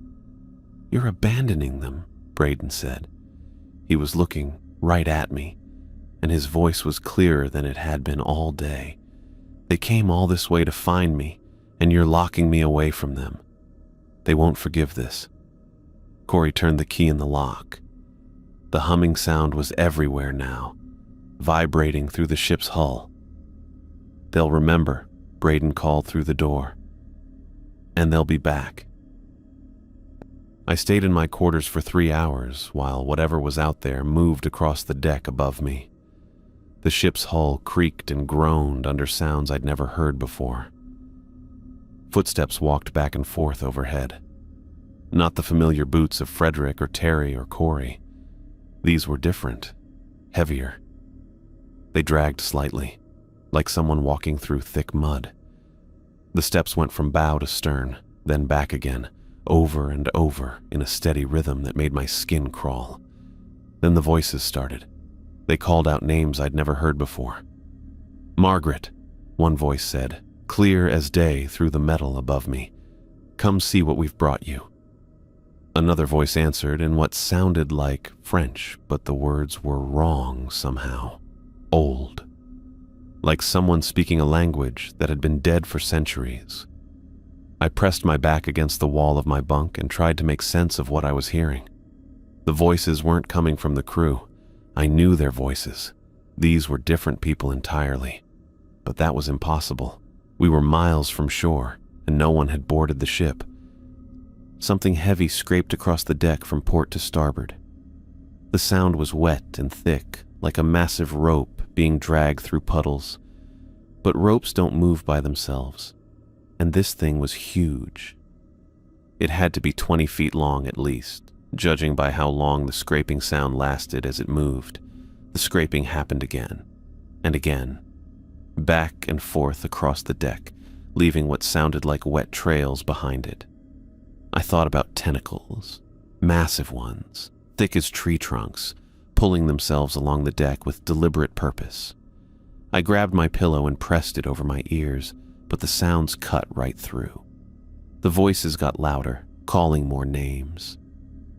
"You're abandoning them," Braden said. He was looking right at me, and his voice was clearer than it had been all day. "They came all this way to find me, and you're locking me away from them. They won't forgive this." Corey turned the key in the lock. The humming sound was everywhere now, vibrating through the ship's hull. "They'll remember," Braden called through the door. "And they'll be back." I stayed in my quarters for 3 hours while whatever was out there moved across the deck above me. The ship's hull creaked and groaned under sounds I'd never heard before. Footsteps walked back and forth overhead. Not the familiar boots of Frederick or Terry or Corey. These were different, heavier. They dragged slightly, like someone walking through thick mud. The steps went from bow to stern, then back again, over and over in a steady rhythm that made my skin crawl. Then the voices started. They called out names I'd never heard before. "Margaret," one voice said, clear as day through the metal above me. "Come see what we've brought you." Another voice answered in what sounded like French, but the words were wrong somehow. Old. Like someone speaking a language that had been dead for centuries. I pressed my back against the wall of my bunk and tried to make sense of what I was hearing. The voices weren't coming from the crew. I knew their voices. These were different people entirely. But that was impossible. We were miles from shore, and no one had boarded the ship. Something heavy scraped across the deck from port to starboard. The sound was wet and thick, like a massive rope being dragged through puddles. But ropes don't move by themselves, and this thing was huge. It had to be 20 feet long at least, judging by how long the scraping sound lasted as it moved. The scraping happened again, and again, back and forth across the deck, leaving what sounded like wet trails behind it. I thought about tentacles, massive ones, thick as tree trunks, pulling themselves along the deck with deliberate purpose. I grabbed my pillow and pressed it over my ears, but the sounds cut right through. The voices got louder, calling more names.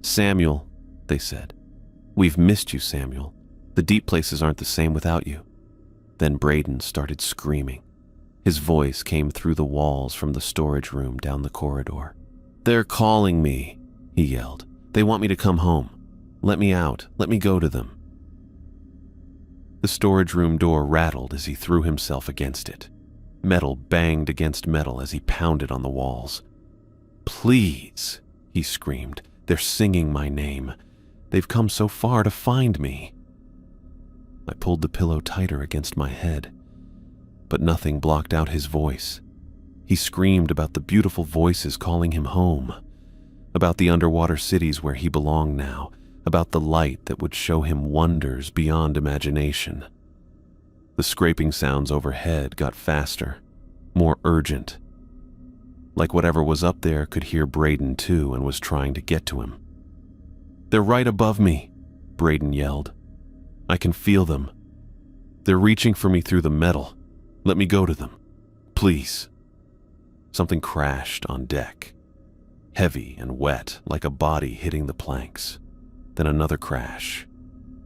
"Samuel," they said. "We've missed you, Samuel. The deep places aren't the same without you." Then Braden started screaming. His voice came through the walls from the storage room down the corridor. "They're calling me," he yelled. "They want me to come home. Let me out. Let me go to them." The storage room door rattled as he threw himself against it. Metal banged against metal as he pounded on the walls. "Please," he screamed. "They're singing my name. They've come so far to find me." I pulled the pillow tighter against my head, but nothing blocked out his voice. He screamed about the beautiful voices calling him home, about the underwater cities where he belonged now, about the light that would show him wonders beyond imagination. The scraping sounds overhead got faster, more urgent. Like whatever was up there could hear Braden too and was trying to get to him. "They're right above me," Braden yelled. "I can feel them. They're reaching for me through the metal. Let me go to them. Please." Something crashed on deck, heavy and wet like a body hitting the planks. Then another crash,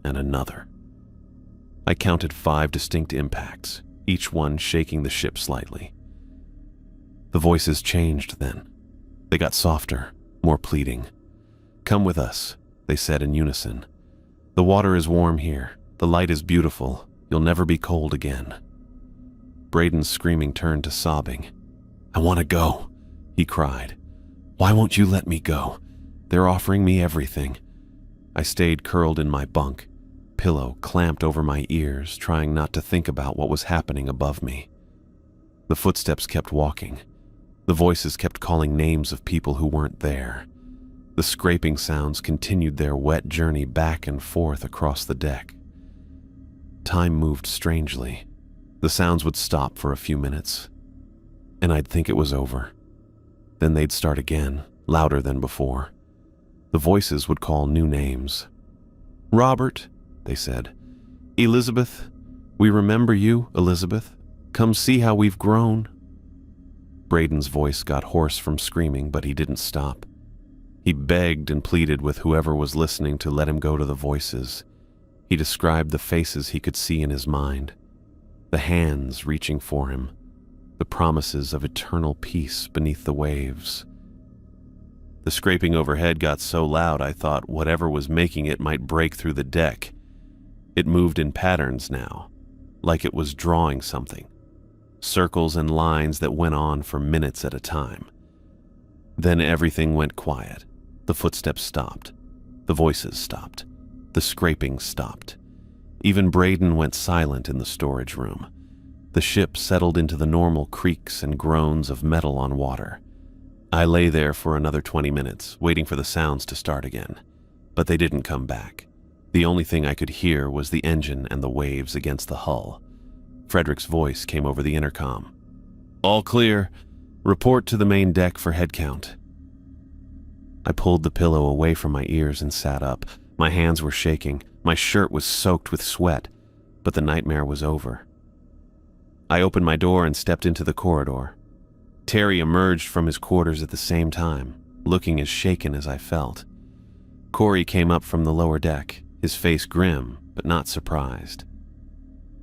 and another. I counted 5 distinct impacts, each one shaking the ship slightly. The voices changed then. They got softer, more pleading. "Come with us," they said in unison. "The water is warm here. The light is beautiful. You'll never be cold again." Braden's screaming turned to sobbing. "I want to go," he cried. "Why won't you let me go? They're offering me everything." I stayed curled in my bunk, pillow clamped over my ears, trying not to think about what was happening above me. The footsteps kept walking. The voices kept calling names of people who weren't there. The scraping sounds continued their wet journey back and forth across the deck. Time moved strangely. The sounds would stop for a few minutes, and I'd think it was over. Then they'd start again, louder than before. The voices would call new names. "Robert," they said. "Elizabeth. We remember you, Elizabeth. Come see how we've grown." Braden's voice got hoarse from screaming, but he didn't stop. He begged and pleaded with whoever was listening to let him go to the voices. He described the faces he could see in his mind, the hands reaching for him, the promises of eternal peace beneath the waves. The scraping overhead got so loud I thought whatever was making it might break through the deck. It moved in patterns now, like it was drawing something. Circles and lines that went on for minutes at a time. Then everything went quiet. The footsteps stopped. The voices stopped. The scraping stopped. Even Braden went silent in the storage room. The ship settled into the normal creaks and groans of metal on water. I lay there for another 20 minutes, waiting for the sounds to start again. But they didn't come back. The only thing I could hear was the engine and the waves against the hull. Frederick's voice came over the intercom. "All clear. Report to the main deck for head count." I pulled the pillow away from my ears and sat up. My hands were shaking. My shirt was soaked with sweat, but the nightmare was over. I opened my door and stepped into the corridor. Terry emerged from his quarters at the same time, looking as shaken as I felt. Corey came up from the lower deck, his face grim, but not surprised.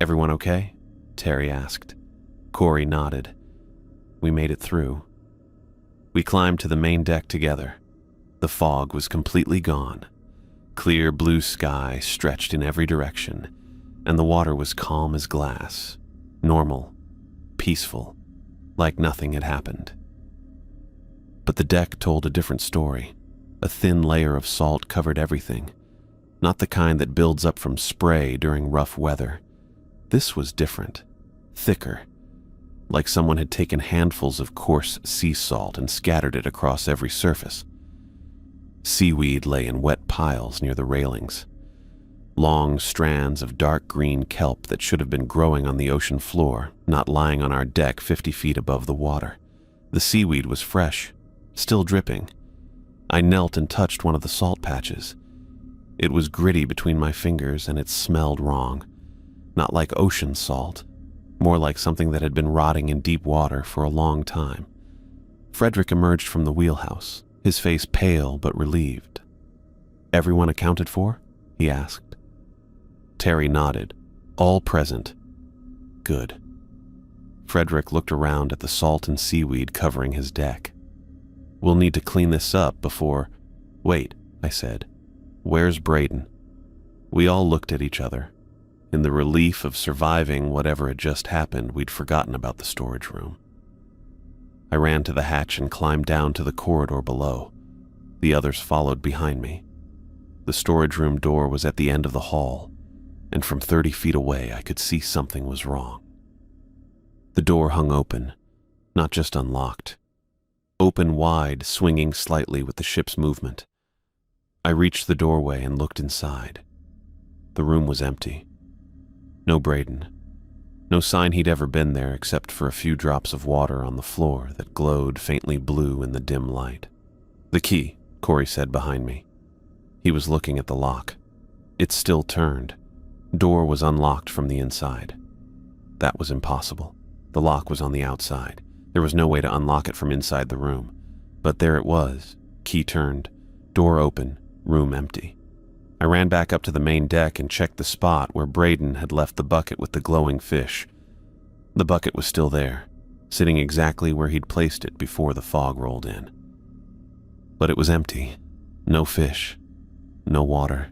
"Everyone okay?" Terry asked. Corey nodded. We made it through. We climbed to the main deck together. The fog was completely gone. Clear blue sky stretched in every direction, and the water was calm as glass, normal, peaceful, like nothing had happened. But the deck told a different story. A thin layer of salt covered everything, not the kind that builds up from spray during rough weather. This was different, thicker, like someone had taken handfuls of coarse sea salt and scattered it across every surface. Seaweed lay in wet piles near the railings. Long strands of dark green kelp that should have been growing on the ocean floor, not lying on our deck 50 feet above the water. The seaweed was fresh, still dripping. I knelt and touched one of the salt patches. It was gritty between my fingers and it smelled wrong. Not like ocean salt, more like something that had been rotting in deep water for a long time. Frederick emerged from the wheelhouse, his face pale but relieved. "Everyone accounted for?" he asked. Terry nodded. "All present." "Good." Frederick looked around at the salt and seaweed covering his deck. "We'll need to clean this up before—" "Wait," I said. "Where's Braden?" We all looked at each other. In the relief of surviving whatever had just happened, we'd forgotten about the storage room. I ran to the hatch and climbed down to the corridor below. The others followed behind me. The storage room door was at the end of the hall, and from 30 feet away I could see something was wrong. The door hung open, not just unlocked. Open wide, swinging slightly with the ship's movement. I reached the doorway and looked inside. The room was empty. No Braden. No sign he'd ever been there except for a few drops of water on the floor that glowed faintly blue in the dim light. "The key," Corey said behind me. He was looking at the lock. It still turned. Door was unlocked from the inside. That was impossible. The lock was on the outside. There was no way to unlock it from inside the room. But there it was. Key turned. Door open. Room empty. I ran back up to the main deck and checked the spot where Braden had left the bucket with the glowing fish. The bucket was still there, sitting exactly where he'd placed it before the fog rolled in. But it was empty. No fish. No water.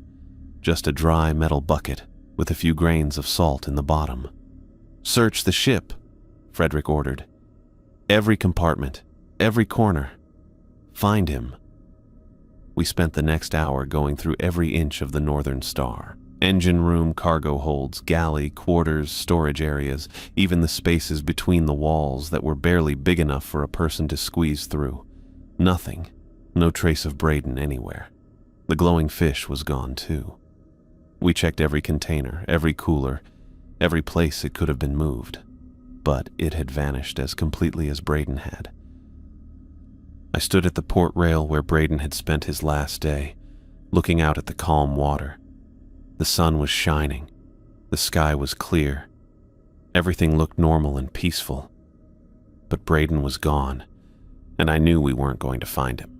Just a dry metal bucket with a few grains of salt in the bottom. "Search the ship," Frederick ordered. "Every compartment, every corner. Find him." We spent the next hour going through every inch of the Northern Star. Engine room, cargo holds, galley, quarters, storage areas, even the spaces between the walls that were barely big enough for a person to squeeze through. Nothing. No trace of Braden anywhere. The glowing fish was gone too. We checked every container, every cooler, every place it could have been moved. But it had vanished as completely as Braden had. I stood at the port rail where Braden had spent his last day, looking out at the calm water. The sun was shining. The sky was clear. Everything looked normal and peaceful. But Braden was gone, and I knew we weren't going to find him.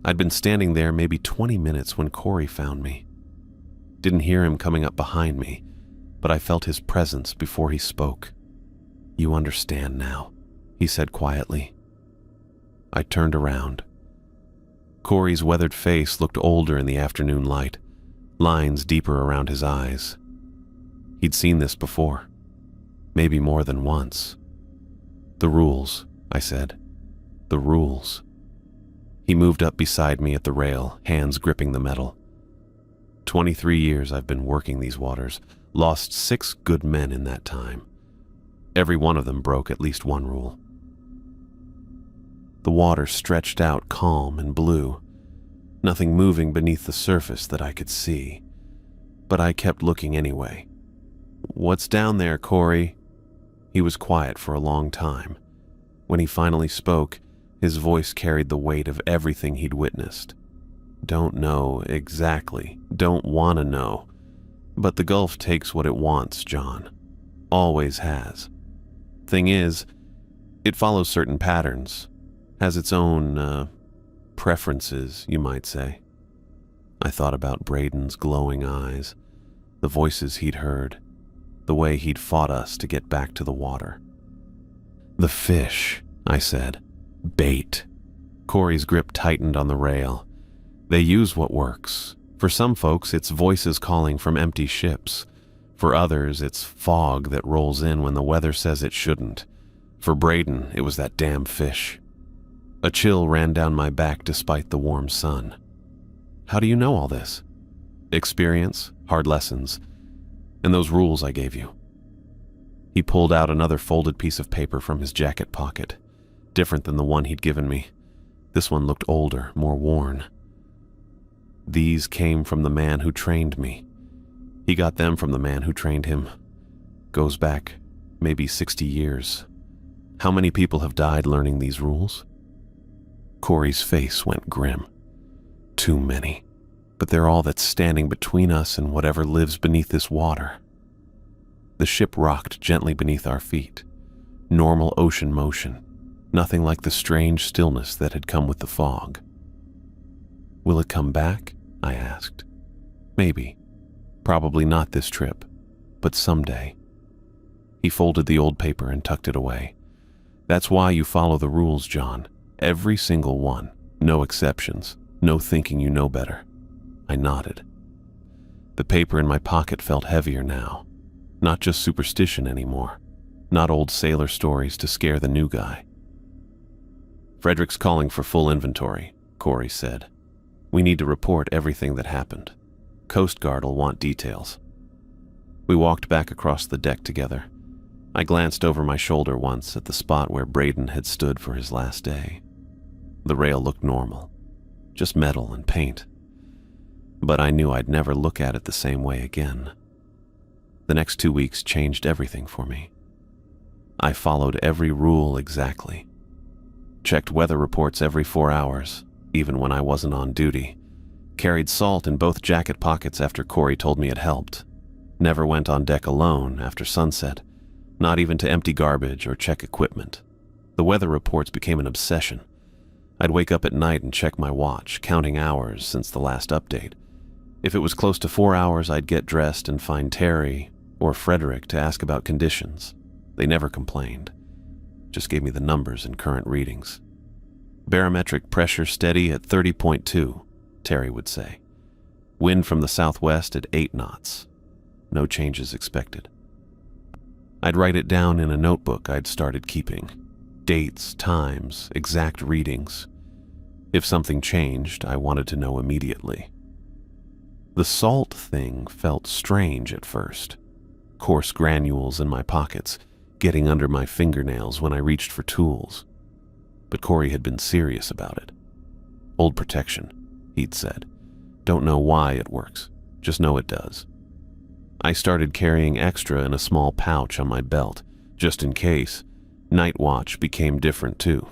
I'd been standing there maybe 20 minutes when Corey found me. Didn't hear him coming up behind me, but I felt his presence before he spoke. "You understand now," he said quietly. I turned around. Corey's weathered face looked older in the afternoon light, lines deeper around his eyes. He'd seen this before, maybe more than once. "The rules," I said. "The rules." He moved up beside me at the rail, hands gripping the metal. 23 years I've been working these waters, lost 6 good men in that time. Every one of them broke at least one rule. The water stretched out calm and blue, nothing moving beneath the surface that I could see. But I kept looking anyway. "What's down there, Corey?" He was quiet for a long time. When he finally spoke, his voice carried the weight of everything he'd witnessed. "Don't know exactly, don't want to know. But the Gulf takes what it wants, John. Always has. Thing is, it follows certain patterns. Has its own, preferences, you might say." I thought about Braden's glowing eyes, the voices he'd heard, the way he'd fought us to get back to the water. "The fish," I said. "Bait." Corey's grip tightened on the rail. "They use what works. For some folks, it's voices calling from empty ships. For others, it's fog that rolls in when the weather says it shouldn't. For Braden, it was that damn fish." A chill ran down my back despite the warm sun. "How do you know all this?" "Experience, hard lessons, and those rules I gave you." He pulled out another folded piece of paper from his jacket pocket, different than the one he'd given me. This one looked older, more worn. "These came from the man who trained me. He got them from the man who trained him. Goes back maybe 60 years. How many people have died learning these rules?" Corey's face went grim. "Too many. But they're all that's standing between us and whatever lives beneath this water." The ship rocked gently beneath our feet. Normal ocean motion. Nothing like the strange stillness that had come with the fog. "Will it come back?" I asked. "Maybe. Probably not this trip, but someday." He folded the old paper and tucked it away. "That's why you follow the rules, John. Every single one. No exceptions. No thinking you know better." I nodded. The paper in my pocket felt heavier now. Not just superstition anymore. Not old sailor stories to scare the new guy. "Frederick's calling for full inventory," Corey said. "We need to report everything that happened. Coast Guard will want details." We walked back across the deck together. I glanced over my shoulder once at the spot where Braden had stood for his last day. The rail looked normal, just metal and paint. But I knew I'd never look at it the same way again. The next 2 weeks changed everything for me. I followed every rule exactly. Checked weather reports every 4 hours, even when I wasn't on duty. Carried salt in both jacket pockets after Corey told me it helped. Never went on deck alone after sunset, not even to empty garbage or check equipment. The weather reports became an obsession. I'd wake up at night and check my watch, counting hours since the last update. If it was close to 4 hours, I'd get dressed and find Terry or Frederick to ask about conditions. They never complained, just gave me the numbers and current readings. Barometric pressure steady at 30.2, Terry would say. Wind from the southwest at 8 knots. No changes expected. I'd write it down in a notebook I'd started keeping. Dates, times, exact readings. If something changed, I wanted to know immediately. The salt thing felt strange at first. Coarse granules in my pockets, getting under my fingernails when I reached for tools. But Corey had been serious about it. Old protection, he'd said. Don't know why it works, just know it does. I started carrying extra in a small pouch on my belt, just in case. Night watch became different too.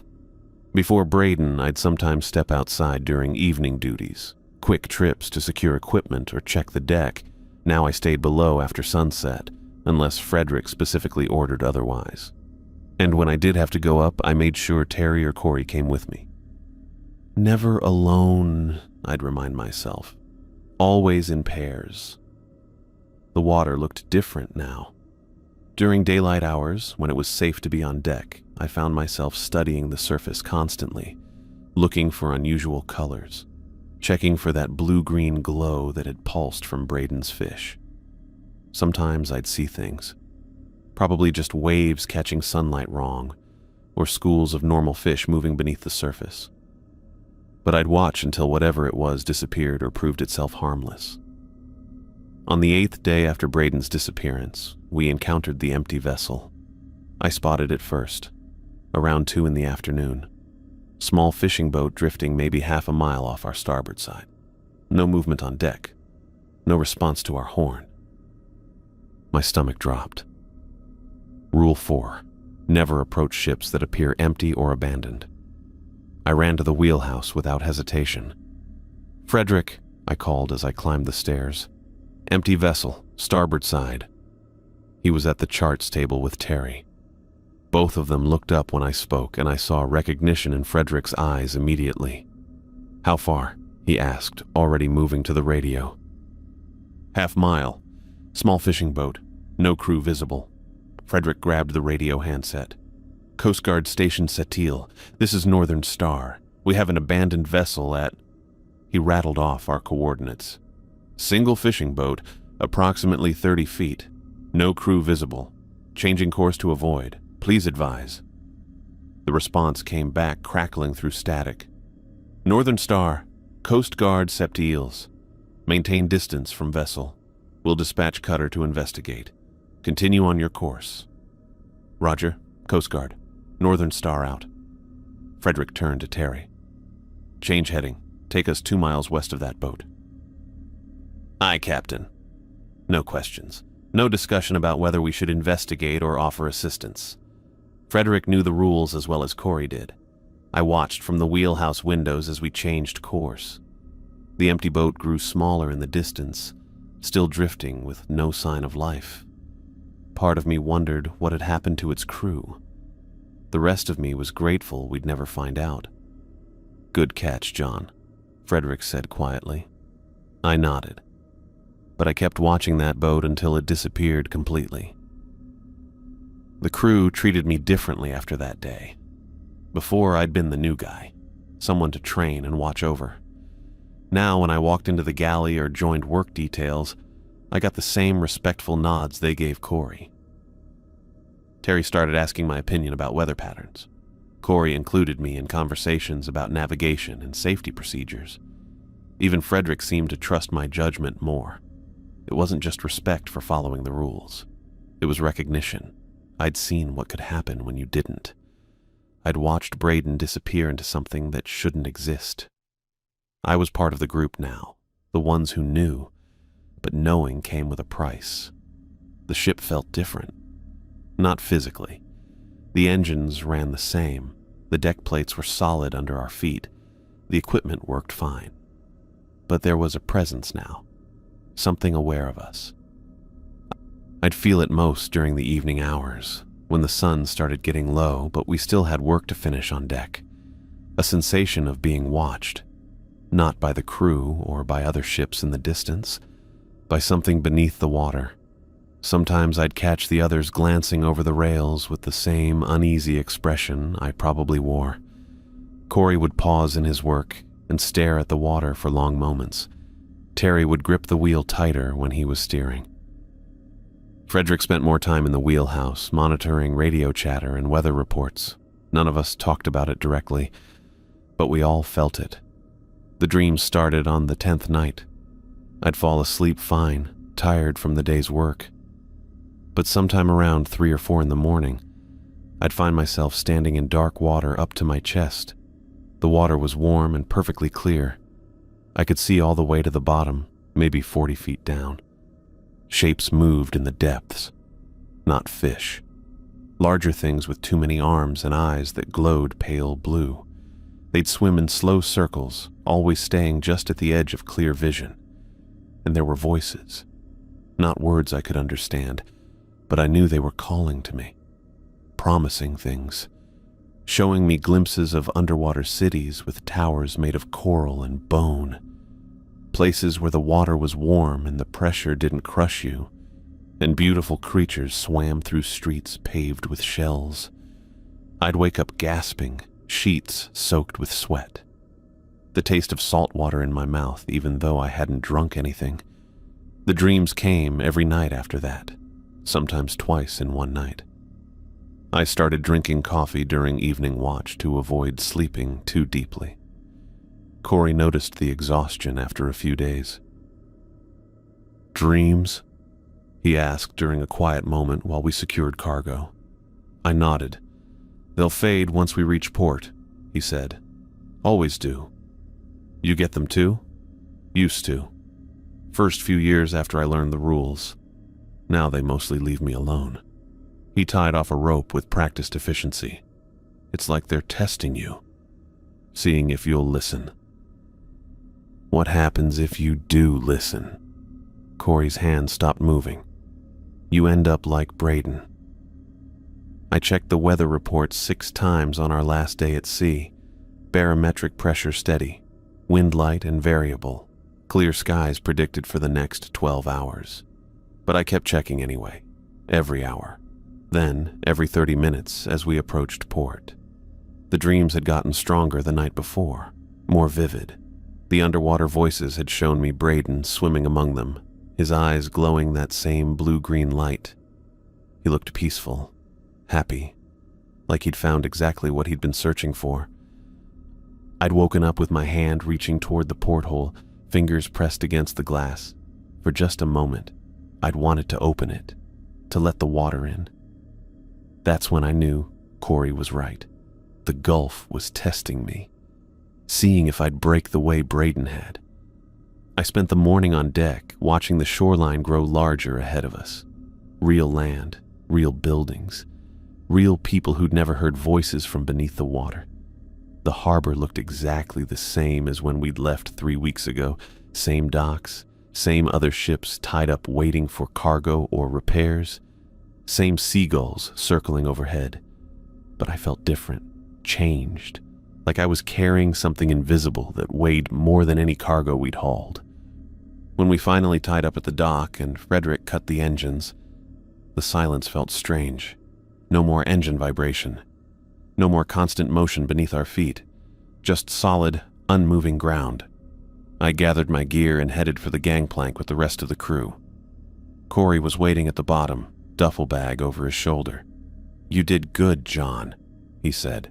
Before Braden, I'd sometimes step outside during evening duties, quick trips to secure equipment or check the deck. Now I stayed below after sunset, unless Frederick specifically ordered otherwise. And when I did have to go up, I made sure Terry or Corey came with me. Never alone, I'd remind myself. Always in pairs. The water looked different now. During daylight hours, when it was safe to be on deck, I found myself studying the surface constantly, looking for unusual colors, checking for that blue-green glow that had pulsed from Braden's fish. Sometimes I'd see things, probably just waves catching sunlight wrong, or schools of normal fish moving beneath the surface. But I'd watch until whatever it was disappeared or proved itself harmless. On the 8th day after Braden's disappearance, we encountered the empty vessel. I spotted it first, around 2 in the afternoon. Small fishing boat drifting maybe half a mile off our starboard side. No movement on deck. No response to our horn. My stomach dropped. Rule 4. Never approach ships that appear empty or abandoned. I ran to the wheelhouse without hesitation. "Frederick," I called as I climbed the stairs. "Empty vessel, starboard side." He was at the charts table with Terry. Both of them looked up when I spoke, and I saw recognition in Frederick's eyes immediately. "How far?" he asked, already moving to the radio. "Half mile. Small fishing boat. No crew visible." Frederick grabbed the radio handset. "Coast Guard Station Setil. This is Northern Star. We have an abandoned vessel at..." He rattled off our coordinates. "Single fishing boat, approximately 30 feet. No crew visible. Changing course to avoid. Please advise." The response came back crackling through static. "Northern Star, Coast Guard Septiles. Maintain distance from vessel. We'll dispatch cutter to investigate. Continue on your course." "Roger, Coast Guard. Northern Star out." Frederick turned to Terry. "Change heading. Take us 2 miles west of that boat." "Aye, Captain." No questions. No discussion about whether we should investigate or offer assistance. Frederick knew the rules as well as Corey did. I watched from the wheelhouse windows as we changed course. The empty boat grew smaller in the distance, still drifting with no sign of life. Part of me wondered what had happened to its crew. The rest of me was grateful we'd never find out. "Good catch, John," Frederick said quietly. I nodded, but I kept watching that boat until it disappeared completely. The crew treated me differently after that day. Before, I'd been the new guy, someone to train and watch over. Now, when I walked into the galley or joined work details, I got the same respectful nods they gave Corey. Terry started asking my opinion about weather patterns. Corey included me in conversations about navigation and safety procedures. Even Frederick seemed to trust my judgment more. It wasn't just respect for following the rules. It was recognition, I'd seen what could happen when you didn't. I'd watched Braden disappear into something that shouldn't exist. I was part of the group now, the ones who knew, but knowing came with a price. The ship felt different. Not physically. The engines ran the same. The deck plates were solid under our feet. The equipment worked fine. But there was a presence now, something aware of us. I'd feel it most during the evening hours, when the sun started getting low, but we still had work to finish on deck. A sensation of being watched, not by the crew or by other ships in the distance, by something beneath the water. Sometimes I'd catch the others glancing over the rails with the same uneasy expression I probably wore. Corey would pause in his work and stare at the water for long moments. Terry would grip the wheel tighter when he was steering. Frederick spent more time in the wheelhouse, monitoring radio chatter and weather reports. None of us talked about it directly, but we all felt it. The dream started on the 10th night. I'd fall asleep fine, tired from the day's work. But sometime around 3 or 4 in the morning, I'd find myself standing in dark water up to my chest. The water was warm and perfectly clear. I could see all the way to the bottom, maybe 40 feet down. Shapes moved in the depths, not fish. Larger things with too many arms and eyes that glowed pale blue. They'd swim in slow circles, always staying just at the edge of clear vision. And there were voices. Not words I could understand, but I knew they were calling to me, promising things, showing me glimpses of underwater cities with towers made of coral and bone, places where the water was warm and the pressure didn't crush you, and beautiful creatures swam through streets paved with shells. I'd wake up gasping, sheets soaked with sweat. The taste of salt water in my mouth, even though I hadn't drunk anything. The dreams came every night after that, sometimes twice in one night. I started drinking coffee during evening watch to avoid sleeping too deeply. Corey noticed the exhaustion after a few days. "Dreams?" he asked during a quiet moment while we secured cargo. I nodded. "They'll fade once we reach port," he said. "Always do." "You get them too?" "Used to. First few years after I learned the rules. Now they mostly leave me alone." He tied off a rope with practiced efficiency. "It's like they're testing you, seeing if you'll listen." "What happens if you do listen?" Corey's hand stopped moving. "You end up like Braden." I checked the weather report 6 times on our last day at sea. Barometric pressure steady, wind light and variable, clear skies predicted for the next 12 hours. But I kept checking anyway, every hour. Then, every 30 minutes as we approached port. The dreams had gotten stronger the night before, more vivid. The underwater voices had shown me Braden swimming among them, his eyes glowing that same blue-green light. He looked peaceful, happy, like he'd found exactly what he'd been searching for. I'd woken up with my hand reaching toward the porthole, fingers pressed against the glass. For just a moment, I'd wanted to open it, to let the water in. That's when I knew Corey was right. The Gulf was testing me, seeing if I'd break the way Braden had. I spent the morning on deck, watching the shoreline grow larger ahead of us. Real land, real buildings, real people who'd never heard voices from beneath the water. The harbor looked exactly the same as when we'd left 3 weeks ago. Same docks, same other ships tied up waiting for cargo or repairs. Same seagulls circling overhead. But I felt different, changed, like I was carrying something invisible that weighed more than any cargo we'd hauled. When we finally tied up at the dock and Frederick cut the engines, the silence felt strange. No more engine vibration. No more constant motion beneath our feet. Just solid, unmoving ground. I gathered my gear and headed for the gangplank with the rest of the crew. Corey was waiting at the bottom, duffel bag over his shoulder. "You did good, John," he said.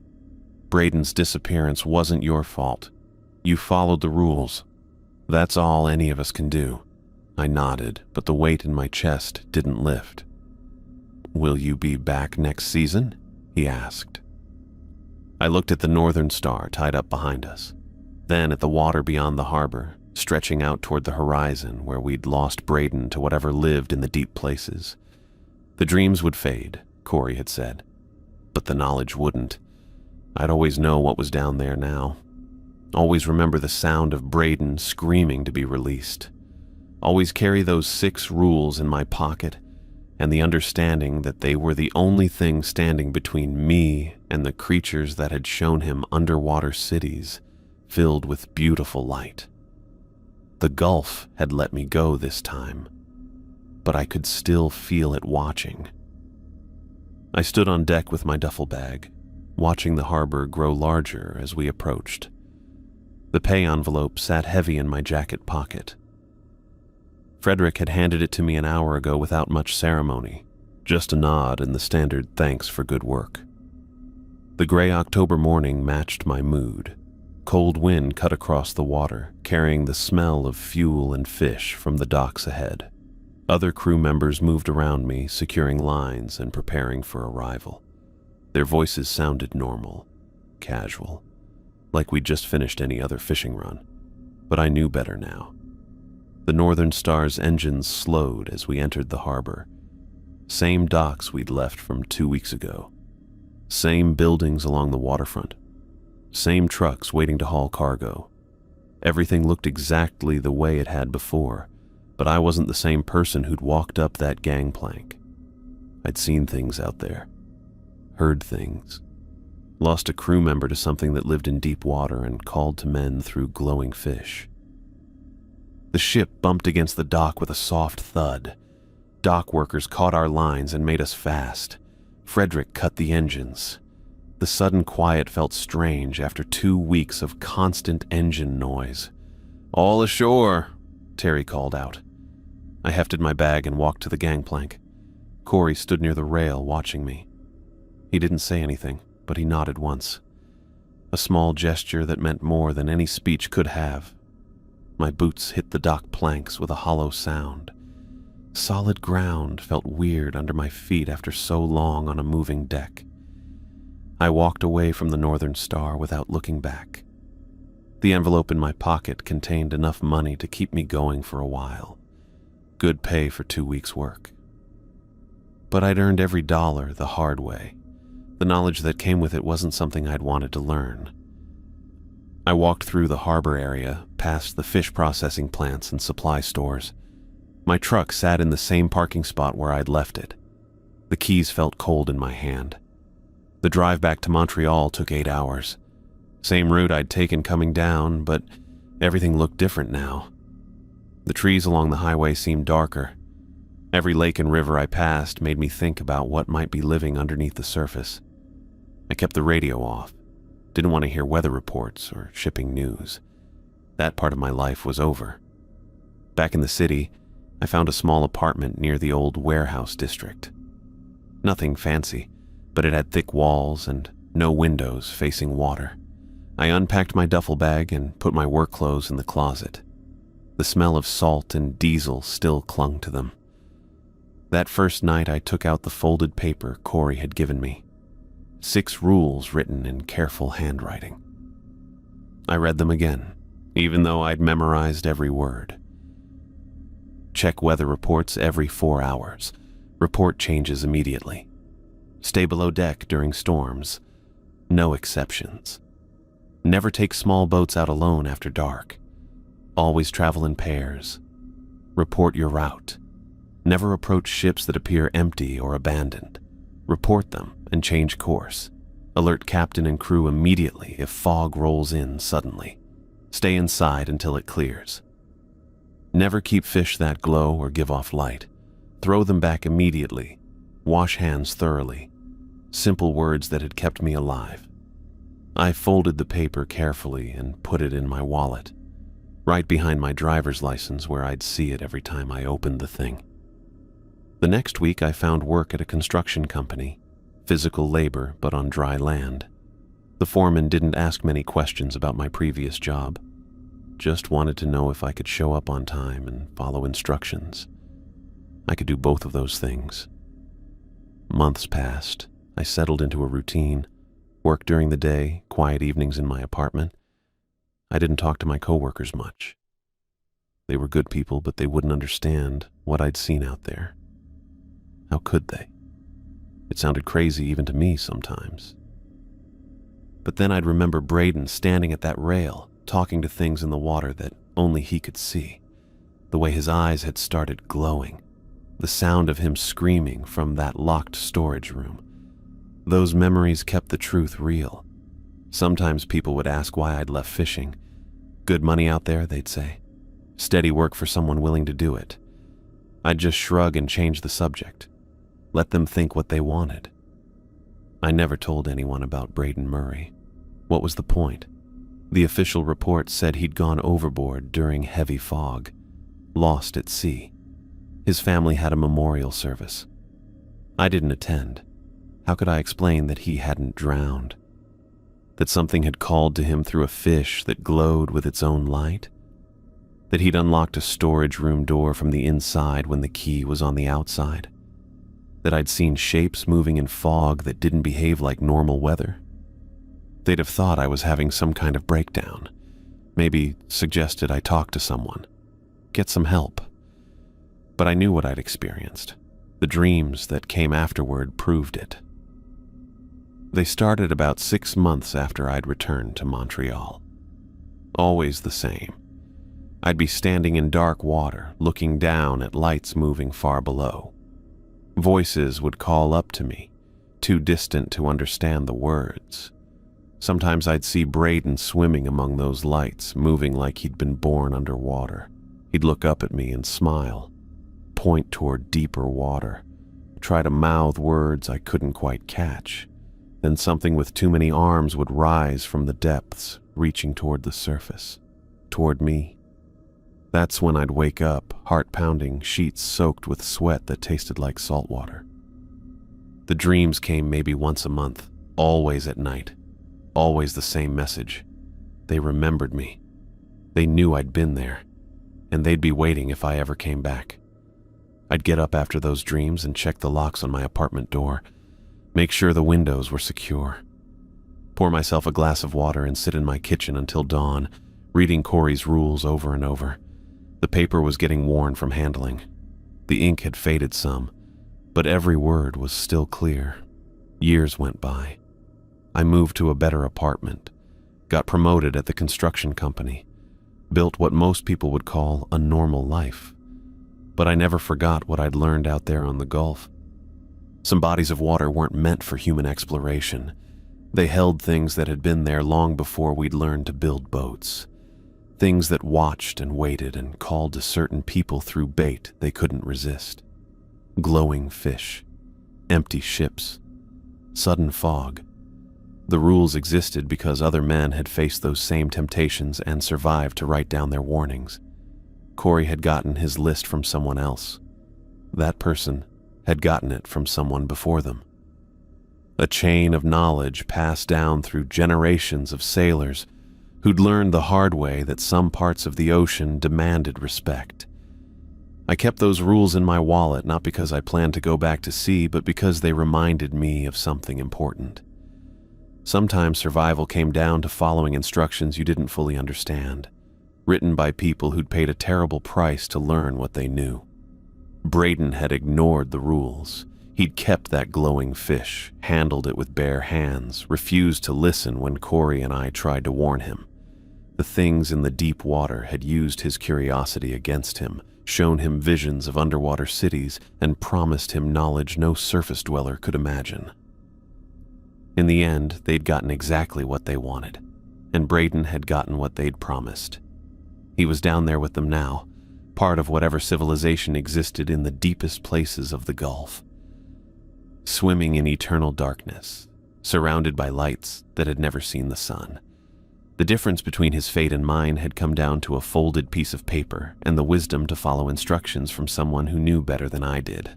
"Braden's disappearance wasn't your fault. You followed the rules. That's all any of us can do." I nodded, but the weight in my chest didn't lift. "Will you be back next season?" he asked. I looked at the Northern Star tied up behind us, then at the water beyond the harbor, stretching out toward the horizon where we'd lost Braden to whatever lived in the deep places. The dreams would fade, Corey had said, but the knowledge wouldn't. I'd always know what was down there now. Always remember the sound of Braden screaming to be released. Always carry those 6 rules in my pocket, and the understanding that they were the only thing standing between me and the creatures that had shown him underwater cities filled with beautiful light. The Gulf had let me go this time, but I could still feel it watching. I stood on deck with my duffel bag, watching the harbor grow larger as we approached. The pay envelope sat heavy in my jacket pocket. Frederick had handed it to me an hour ago without much ceremony, just a nod and the standard thanks for good work. The gray October morning matched my mood. Cold wind cut across the water, carrying the smell of fuel and fish from the docks ahead. Other crew members moved around me, securing lines and preparing for arrival. Their voices sounded normal, casual, like we'd just finished any other fishing run. But I knew better now. The Northern Star's engines slowed as we entered the harbor. Same docks we'd left from 2 weeks ago. Same buildings along the waterfront. Same trucks waiting to haul cargo. Everything looked exactly the way it had before, but I wasn't the same person who'd walked up that gangplank. I'd seen things out there. Heard things. Lost a crew member to something that lived in deep water and called to men through glowing fish. The ship bumped against the dock with a soft thud. Dock workers caught our lines and made us fast. Frederick cut the engines. The sudden quiet felt strange after 2 weeks of constant engine noise. "All ashore," Terry called out. I hefted my bag and walked to the gangplank. Corey stood near the rail watching me. He didn't say anything, but he nodded once. A small gesture that meant more than any speech could have. My boots hit the dock planks with a hollow sound. Solid ground felt weird under my feet after so long on a moving deck. I walked away from the Northern Star without looking back. The envelope in my pocket contained enough money to keep me going for a while. Good pay for 2 weeks' work. But I'd earned every dollar the hard way. The knowledge that came with it wasn't something I'd wanted to learn. I walked through the harbor area, past the fish processing plants and supply stores. My truck sat in the same parking spot where I'd left it. The keys felt cold in my hand. The drive back to Montreal took 8 hours. Same route I'd taken coming down, but everything looked different now. The trees along the highway seemed darker. Every lake and river I passed made me think about what might be living underneath the surface. I kept the radio off. Didn't want to hear weather reports or shipping news. That part of my life was over. Back in the city, I found a small apartment near the old warehouse district. Nothing fancy, but it had thick walls and no windows facing water. I unpacked my duffel bag and put my work clothes in the closet. The smell of salt and diesel still clung to them. That first night I took out the folded paper Corey had given me. 6 rules written in careful handwriting. I read them again, even though I'd memorized every word. Check weather reports every 4 hours. Report changes immediately. Stay below deck during storms. No exceptions. Never take small boats out alone after dark. Always travel in pairs. Report your route. Never approach ships that appear empty or abandoned. Report them and change course. Alert captain and crew immediately if fog rolls in suddenly. Stay inside until it clears. Never keep fish that glow or give off light. Throw them back immediately. Wash hands thoroughly. Simple words that had kept me alive. I folded the paper carefully and put it in my wallet, right behind my driver's license where I'd see it every time I opened the thing. The next week I found work at a construction company, physical labor but on dry land. The foreman didn't ask many questions about my previous job, just wanted to know if I could show up on time and follow instructions. I could do both of those things. Months passed. I settled into a routine. Work during the day, quiet evenings in my apartment. I didn't talk to my coworkers much. They were good people, but they wouldn't understand what I'd seen out there. How could they? It sounded crazy even to me sometimes. But then I'd remember Braden standing at that rail, talking to things in the water that only he could see. The way his eyes had started glowing. The sound of him screaming from that locked storage room. Those memories kept the truth real. Sometimes people would ask why I'd left fishing. Good money out there, they'd say. Steady work for someone willing to do it. I'd just shrug and change the subject. Let them think what they wanted. I never told anyone about Braden Murray. What was the point? The official report said he'd gone overboard during heavy fog, lost at sea. His family had a memorial service. I didn't attend. How could I explain that he hadn't drowned? That something had called to him through a fish that glowed with its own light? That he'd unlocked a storage room door from the inside when the key was on the outside? That I'd seen shapes moving in fog that didn't behave like normal weather? They'd have thought I was having some kind of breakdown. Maybe suggested I talk to someone. Get some help. But I knew what I'd experienced. The dreams that came afterward proved it. They started about 6 months after I'd returned to Montreal. Always the same. I'd be standing in dark water, looking down at lights moving far below. Voices would call up to me, too distant to understand the words. Sometimes I'd see Braden swimming among those lights, moving like he'd been born underwater. He'd look up at me and smile, point toward deeper water, try to mouth words I couldn't quite catch. Then something with too many arms would rise from the depths, reaching toward the surface, toward me. That's when I'd wake up, heart pounding, sheets soaked with sweat that tasted like salt water. The dreams came maybe once a month, always at night, always the same message. They remembered me. They knew I'd been there, and they'd be waiting if I ever came back. I'd get up after those dreams and check the locks on my apartment door, make sure the windows were secure. Pour myself a glass of water and sit in my kitchen until dawn, reading Corey's rules over and over. The paper was getting worn from handling. The ink had faded some, but every word was still clear. Years went by. I moved to a better apartment, got promoted at the construction company, built what most people would call a normal life. But I never forgot what I'd learned out there on the Gulf. Some bodies of water weren't meant for human exploration. They held things that had been there long before we'd learned to build boats. Things that watched and waited and called to certain people through bait they couldn't resist. Glowing fish, empty ships, sudden fog. The rules existed because other men had faced those same temptations and survived to write down their warnings. Corey had gotten his list from someone else. That person had gotten it from someone before them. A chain of knowledge passed down through generations of sailors who'd learned the hard way that some parts of the ocean demanded respect. I kept those rules in my wallet not because I planned to go back to sea, but because they reminded me of something important. Sometimes survival came down to following instructions you didn't fully understand, written by people who'd paid a terrible price to learn what they knew. Braden had ignored the rules. He'd kept that glowing fish, handled it with bare hands, refused to listen when Corey and I tried to warn him. The things in the deep water had used his curiosity against him, shown him visions of underwater cities, and promised him knowledge no surface dweller could imagine. In the end, they'd gotten exactly what they wanted, and Braden had gotten what they'd promised. He was down there with them now, part of whatever civilization existed in the deepest places of the Gulf. Swimming in eternal darkness, surrounded by lights that had never seen the sun. The difference between his fate and mine had come down to a folded piece of paper and the wisdom to follow instructions from someone who knew better than I did.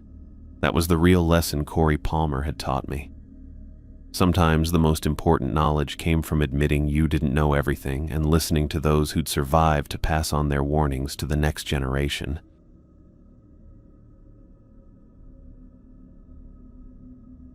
That was the real lesson Corey Palmer had taught me. Sometimes the most important knowledge came from admitting you didn't know everything and listening to those who'd survived to pass on their warnings to the next generation.